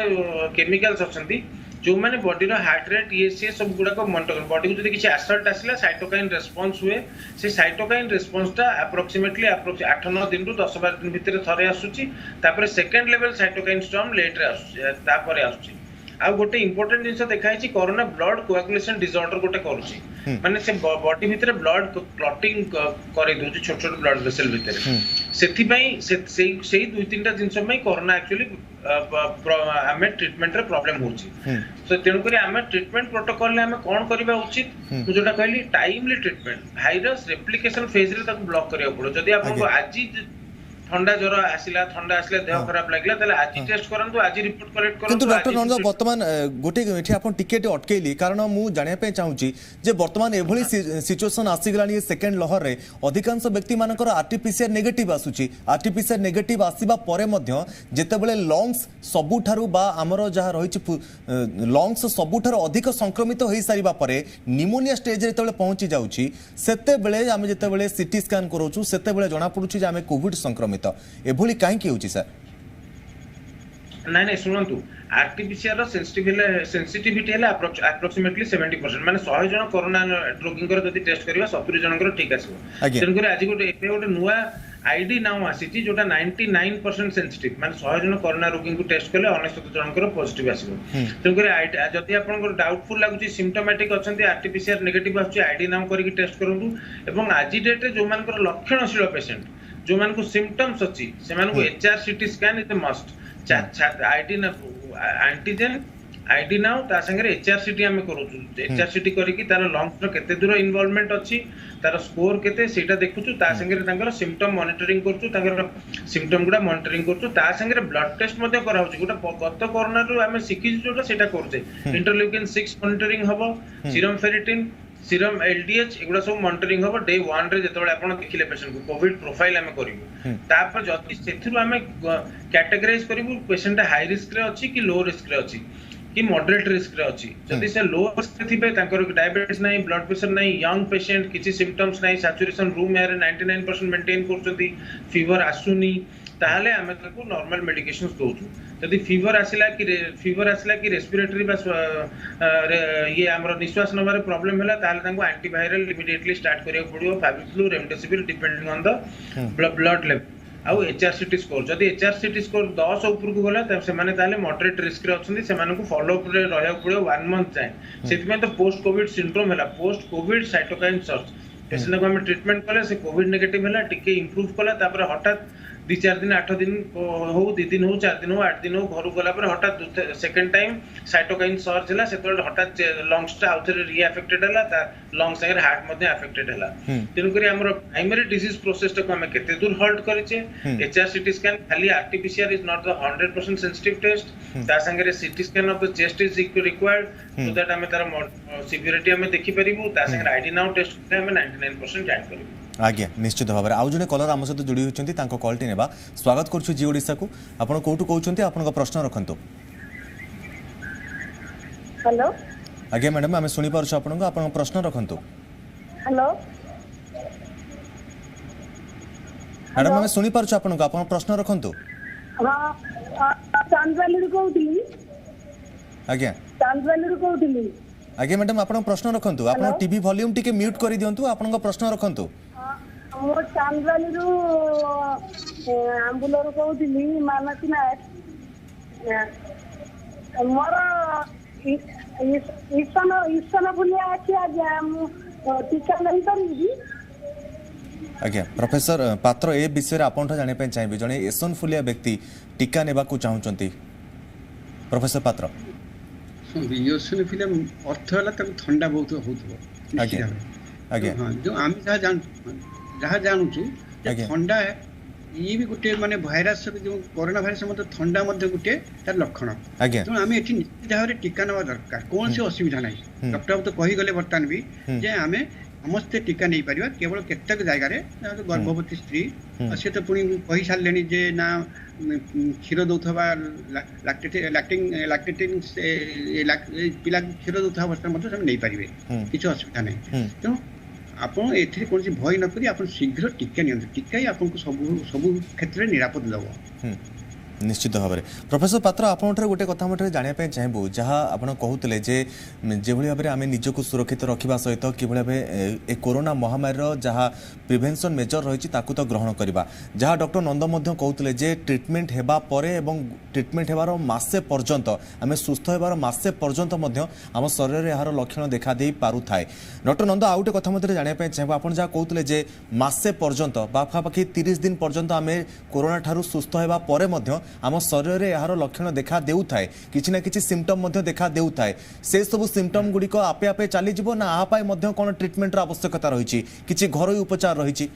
Speaker 4: केमिकल्स अछंती जो माने बॉडी रो हार्ट रेट ये सब गुडा को मॉनिटर कर बॉडी को जदी किछि असल्ट आसला साइटोकाइन रेस्पॉन्स हुए से साइटोकाइन रेस्पॉन्स टा अप्रोक्सीमेटली 8-9 दिन रु 10-12 दिन भितर थरे आसुची तापर second level cytokine storm late रे आसुची तापर आसुची आ गोटे इंपोर्टेंट जिनस देखा है कोरोना ब्लड कोआगुलेशन डिसऑर्डर गोटे करूची माने से बॉडी भितर ब्लड क्लॉटिंग करे दोची छोट छोट ब्लड वेसल भितर सेथि पई सेही 2-3टा जिनस में कोरोना एक्चुअली हमें ट्रीटमेंट रे प्रॉब्लम होची तो तेनु करी हमें ट्रीटमेंट प्रोटोकॉल ले हमें कोन करबा उचित जोटा कहली timely treatment virus replication phase रे ताको ब्लॉक करिया पड़ो जदी आपन आज ठंडा ज्वर आसिला देह खराब लागला ताले आज टेस्ट करंतु आज रिपोर्ट कलेक्ट करंतु
Speaker 1: किंतु डॉक्टर नंद वर्तमान गोटे एठी आपण टिकेट अटकेली कारण मु जानिया पे चाहूची जे वर्तमान एभली सिचुएशन आसी गलानी सेकंड लहर रे अधिकांश व्यक्ति मानकर आरटीपीसीआर नेगेटिव आसुची आरटीपीसीआर नेगेटिव आसीबा परे मध्य जेतेबेले लंग्स सबुठारु बा हमरो जहा रहिछि लंग्स सबुठारु अधिक संक्रमित होई सारिबा परे निमोनिया स्टेज रे तबेले पहुंची जाउची सेतेबेले हम जेतेबेले सीटी स्कैन करूछु सेतेबेले जणा पडुची जे हम कोविड संक्रमित एभली काहे की होची सर?
Speaker 4: नहीं सुनंतु आरटीपीसीआर रो सेंसिटिविटी है अप्रोक्सीमेटली 70% माने 100 जन कोरोना रोगी जदि टेस्ट करबा 70 जनकर ठीक आसीबो तेनकर आज गोटे नुआ आईडी नाउ आसीची जोटा 99% सेंसिटिव माने 100 जन कोरोना रोगी को टेस्ट करले 99 जनकर पॉजिटिव आसीबो तेनकर जदि आपन डाउटफुल लागुची सिम्पटोमेटिक अछंती आरटीपीसीआर नेगेटिव आछी आईडी नाउ करके टेस्ट करंतु एवं आज डेट रे जो मानकर लक्षणशील पेशेंट जो मान को सिम्पटम्स अछि से मान को HRCT scan is must ID ना एंटीजन आईडी नाउ ता संगे एचआरसीटी हम करू एचआरसीटी करी की तार लंग्स रो केते दूर इन्वॉल्वमेंट अछि तार स्कोर केते सेटा देखुछु ता संगे तांगर सिम्पटम मॉनिटरिंग करछु तांगर सिम्पटम गुडा मॉनिटरिंग करछु ता संगे ब्लड टेस्ट मध्ये करा होछि गुडा गत कोरोना रो हम सिखि जोटा सेटा करछे इंटरल्यूकिन 6 मॉनिटरिंग हबो सीरम फेरिटिन सीरम एलडीएच एगुड़ा सब मॉनिटरिंग हम डे 1 रे जतबे आपण देखिले पेशेंट को कोविड प्रोफाइल हमें करिवु तापर जति सेथिरु हमें कैटेगराइज करिवु पेशेंट हाई रिस्क रे अछि कि लो रिस्क रे अछि कि मॉडरेट रिस्क रे अछि जति से लो रिस्क थिबे तांकर डायबिटीज नाही ब्लड प्रेशर नाही यंग पेशेंट किछि सिम्पटम्स नाही सैचुरेशन रूम एयर 99% मेंटेन करछथि फीवर आसुनी ताहले हमें ताको नॉर्मल मेडिकेशंस दोछु यदि फीवर आसिला कि रेस्पिरेटरी बा ये हमरो निश्वास नबार प्रॉब्लम होला ताहले ताको एंटीवायरल इमीडिएटली स्टार्ट करियो पड़ियो Fabiflu remdesivir depending on the blood level आउ एचआरसीटी स्कोर जदि एचआरसीटी स्कोर 10 ऊपर को गला तब से माने ताले मॉडरेट रिस्क रे अछंती से माने को फॉलो अप रे रहया पड़ियो 1 मंथ जाय सेति में तो पोस्ट कोविड सिंड्रोम होला post Covid cytokine search patient को हम ट्रीटमेंट कले से कोविड नेगेटिव होला टिके इंप्रूव कला तापर हठात 2-4 दिन 8 दिन हो 2 दिन हो 4 दिन हो 8 दिन हो घर गला पर हठात सेकंड टाइम साइटोकाइन सर्च हला सेतो हठात लंग्स टा आउथरे री अफेक्टेड हला ता लंग्स संगे हार्ट मध्ये अफेक्टेड हला तेनु करी हमर प्राइमरी डिजीज प्रोसेस टा को हम केते दूर हॉल्ट करिचे एचआरसीटी स्कैन खाली RTPCR is not the 100% sensitive test ता संगे CT scan of the chest is required so that हमें तार सिवियरिटी हमें देखि परिबु ता संगे आईडी नाउ टेस्ट हमें 99% जान परिबु
Speaker 1: आज्ञा निश्चित भाव में आउ जने कलर आम सहित जोड़ी होती कॉलटी नेबा स्वागत करूँ जी ओडिशा को आपण कोठु कहउछंती आपण प्रश्न रखंतु
Speaker 5: हेलो
Speaker 1: आज्ञा मैडम आम सुनी पारछु आपण प्रश्न रखंतु
Speaker 5: हेलो
Speaker 1: मैडम आम सुनी पारछु आपण प्रश्न रखंतु
Speaker 5: हां चांदवाली कहउतली
Speaker 1: आज्ञा
Speaker 5: चांदवाली कहउतली
Speaker 1: आज्ञा मैडम आपण प्रश्न रखंतु आपण टीवी वॉल्यूम टिके म्यूट करि दियंतु आपण प्रश्न रखंतु
Speaker 5: मो चांदवाली आंबुलर कहउतली मानसी नायक मोर ईसन बुलिया अछि आज टीका नहीं करी
Speaker 1: आज्ञा प्रोफेसर पात्र ए विषय आपण जाने पे चाहिए जने एसोनफुलिया व्यक्ति टीका नेबा को चाहउचंती प्रोफेसर पात्र
Speaker 2: एसोनफुलिया अर्थ होला तक ठंडा बहुत होतबो
Speaker 1: आज्ञा आज्ञा
Speaker 2: हां जो हम जहाँ जानूँ ठंडा ये भी गोटे माने भाइरस जो कोरोना भाइरस मत ठंडा मध्य गोटे तार लक्षण तेणु आम ये निश्चित भाव में टीका नेवा दरकार कौन सी असुविधा ना डॉक्टर तो कहीगले बर्तमान भी जे आम समस्ते टीका नहीं पारिबा केवल केतक जगह गर्भवती स्त्री से तो पुणी कही सारे जे ना क्षीर दौथबा लैक्टेटिंग पिला क्षीर दौथबा अवस्था नहीं पारे किसी असुविधा नहीं तेणु आपण एथि कोनसी भय न करी आपण शीघ्र टीका नियंत्र टीका ही आपन को सब क्षेत्र में निरापद दबो
Speaker 1: निश्चित भाव में प्रोफेसर पात्र आपंठ गोटे कथा मटे जानापी चाहबू जहाँ आप कहते जे भाव में आम निजक सुरक्षित रखा सहित कि भाव ए कोरोना महामारी जहाँ प्रिभेन्सन मेजर रही तो ग्रहण करवा जहाँ डॉक्टर नंद कहते जे ट्रिटमेंट हेबा परे एवं ट्रिटमेंट हेबार मासे पर्यंत आम सुस्थ होबार मासे पर्यंत आम शरीर यार लक्षण देखा दे पारू थाए डॉक्टर नंद आउ गोटे कथा मते जानापी चाहबू आप जहाँ कहते जे मासे पर्यंत पाखापाखि 30 दिन पर्यंत आम कोरोना ठारू सुस्थ होगा परे आम शरीर यार लक्षण देखा देउ थाए किछि ना किछि सिम्पटम मध्य देखा देउ थाए से सब सिम्पटम गुड़िक आपे आपे चली जिवो ना आ पाए मध्य कोन ट्रीटमेंट र आवश्यकता रही किछि घरोई उपचार रही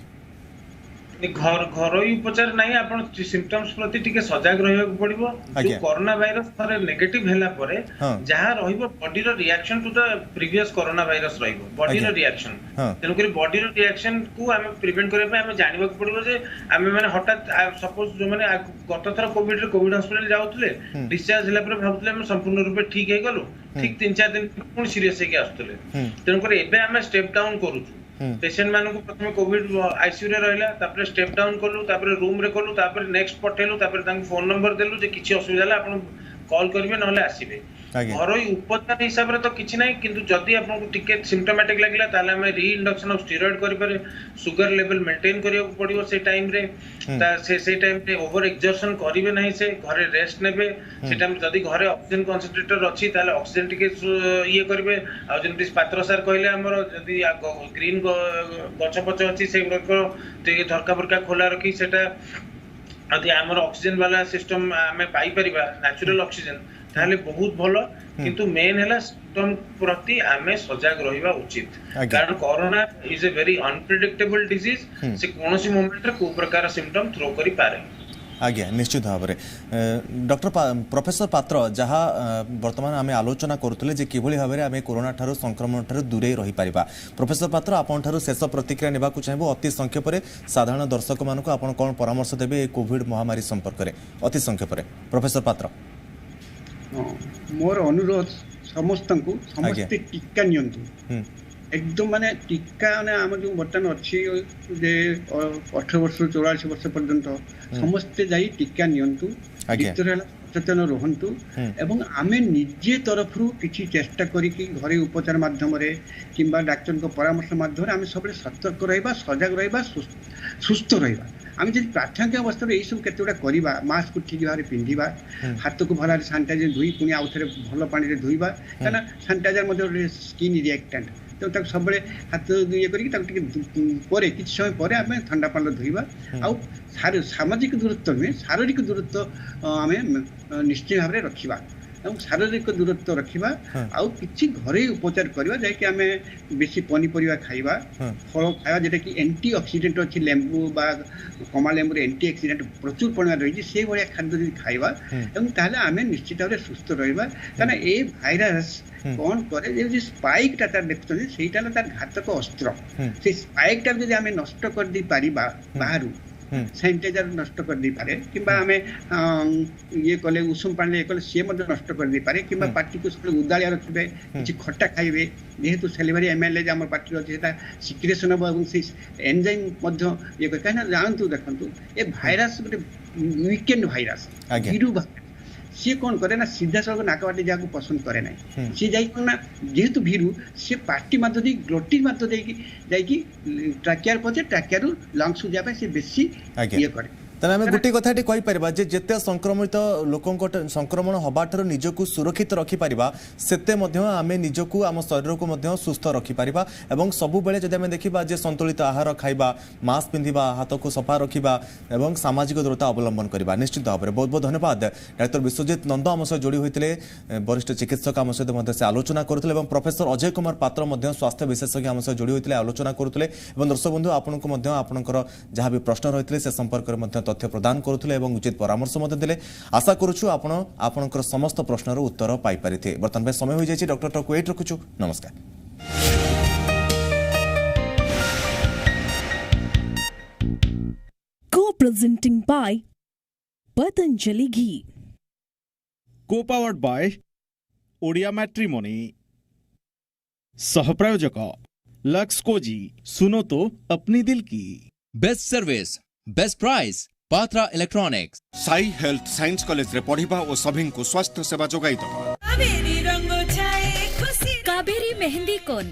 Speaker 4: घरोई उपचार नहीं आपण सिम्पटम्स प्रति टिके सजग रहबा पड़िबो जो कोरोना वायरस थरे नेगेटिव हैला परे जहां रहइबो बॉडी रो reaction to the previous corona virus रहइबो बॉडी रो रिएक्शन तेनु करी बॉडी रो रिएक्शन को हमें प्रिवेंट करे पे हमें जानिबा पड़िबो जे हमें माने हठात सपोज जो माने गत थर कोविड हॉस्पिटल जाउतले डिस्चार्ज होला पर भाबुतले हम संपूर्ण रूप ठीक हे गलो ठीक 3-4 दिन पुन सीरियस हे के आस्तले तेनु करी एबे हमें स्टेप डाउन करू पेशेंट मान को प्रथम कोविड आईसीयू रे रहला तापर स्टेप डाउन करलु तापर रूम रे करलु तापर नेक्स्ट पठेलु तापर तांको फोन नंबर देलु जे किछि असुविधा होला आपण कॉल करिवे नहले आसीबे घरोई उपचार हिसाब रे तो किछि नै किंतु जदी आपन को टिके सिम्पटोमेटिक लागला ताले हम री इंडक्शन ऑफ स्टेरॉइड करि पारे शुगर लेवल मेंटेन करियो पड़ियो से टाइम रे से टाइम रे ओवर एक्सर्शन करिवे नै से घरे रेस्ट नेबे से टाइम जदी घरे ऑक्सीजन कंसंट्रेटर अछि ताले ऑक्सीजन टिके ये करिवे आ जेंति पात्र सर कहले हमर जदी ग्रीन गछ पछ अछि से टिके झरका फरका खोला रखी सेटा अति हमर ऑक्सीजन वाला सिस्टम हमें पाई परिबा नेचुरल ऑक्सीजन ताले बहुत भलो किंतु मेन हैला सिस्टम प्रति हमें सजग रहिबा उचित कारण corona is a very unpredictable disease से कोनोसी मोमेंट रे को प्रकार सिम्पटम थ्रो करि पारे
Speaker 1: आज्ञा निश्चित भाव में डॉक्टर प्रोफेसर पात्र जहाँ वर्तमान आम आलोचना करुले जे किभली भाव में आम कोरोना ठारू संक्रमण ठारू दूरे रही पारिबा। प्रोफेसर पात्र आपन ठारू शेष प्रतिक्रिया नेबा को चाहबो अति संक्षेप में साधारण दर्शक मानक आपण कोन परामर्श देबे कोविड महामारी संपर्क में अति संक्षेप में प्रोफेसर पात्र।
Speaker 2: मोर अनुरोध समस्त समस्ते टीका नियंतु एकदम माने टीका माने आम जो बर्तमान अच्छी जे 18 वर्ष 44 वर्ष पर्यंत समस्ते जाई टीका नियंतु सचेतन रुहतु एवं आमे निजे तरफ किसी चेष्टा करिकी घरे उपचार माध्यम किंबा डाक्तर को परामर्श माध्यम आम सब सतर्क रहा सजग रहा सुस्थ रहा। आम जब प्राथमिक अवस्था यही सब केतगुड़ा करवा मास्क ठीक भाव में पिंधा हाथ को भल सानिटाइजर धोई पुणी आउ थे भल पानी धोवा कहीं सानिटाइजर स्किन रिएक्टेंट तो सब हाथ ये करे किसी समय पर आम ठंडा पानी धोवा आउ सामाजिक दूरत्व नुहे शारीरिक दूरत्व आम निश्चित भाव में रखा शारीरिक दूरत्व रखा आउ किसी घरे उपचार करवा जैकि आम बेसी पनीपरिया खाइबा फल खाइबा जेटा कि एंटी ऑक्सीडेंट अच्छी लेंबू बा कमा लेंबू एंटी ऑक्सीडेंट प्रचुर परिमाण रही से भाया खाद्य खाइबा ताहले आम निश्चित भाव में सुस्थ रहा कहीं ये भाइरस कौन करे स्पाइकटा तार देखुं से घातक अस्त्र से स्पाइकटा जब आम नष्ट कर दे पारिबा बाहर सैनिटाइजर नष्ट कर दे पारे किंबा आमे ये कले उषुम पानी ये कले सी नष्ट कर दे पारे किंबा पार्टी को सब उदाड़िया रखिबे किछि खट्टा खाइबे जेहेतु सेलिवरी एमएलए आम पार्टी अच्छे सिक्रेसन हम से एंजाइम ये कहीं जानतु देखु ये भाइरस गोटे वीकेंड भाइरस वीरू सी कौन करे ना सीधा सड़क नाकबाटी जहाँ पसंद करे ना सी जाना जेहेतु भीरू सी पार्टी मध्य ग्लोटी मध्य ट्राकियार पचे ट्राकियार लंग्स जाए सी बेसी ये करे
Speaker 1: तेना आम गोटे कथाटी कहीपर जिते संक्रमित लोक संक्रमण हवा ठार निजक सुरक्षित रखिपर सेते आम निजक आम शरीर को सुस्थ रखिपर और सबुबले जब आम देखा जे संतुलित आहार खाइबा मास्क पिंधिबा हाथ को सफा रखा और सामाजिक दूरता अवलंबन करवा निश्चित भाव में बहुत बहुत धन्यवाद। डाक्टर विश्वजीत नंद आम सहित जोड़ी होते वरिष्ठ चिकित्सक आम सहित से आलोचना करुले और प्रोफेसर अजय कुमार पात्र स्वास्थ्य विशेषज्ञ आम सहित जोड़ी होते आलोचना करुले और दर्शक बंधु आपंकर जहाँ भी प्रश्न रही है से संपर्क में तथ्य प्रदान करुले और उचित परामर्श देले। आशा करुछु आपणकर समस्त प्रश्नर उत्तर पाई पारिथे। वर्तमान समय हो जाए डॉक्टर टॉक वेट रखुछु। नमस्कार।
Speaker 7: Co-presenting by Patanjali Ghee.
Speaker 8: Co-powered by Odia Matrimony. सहप्रायोजक लक्स कोजी सुनो तो अपनी दिल की।
Speaker 9: Best service best price Patra electronics.
Speaker 10: Sai health science college रे पढ़िबा और सभी को स्वास्थ्य सेवा जोगाई दबा।
Speaker 7: कावेरी मेहंदी कोन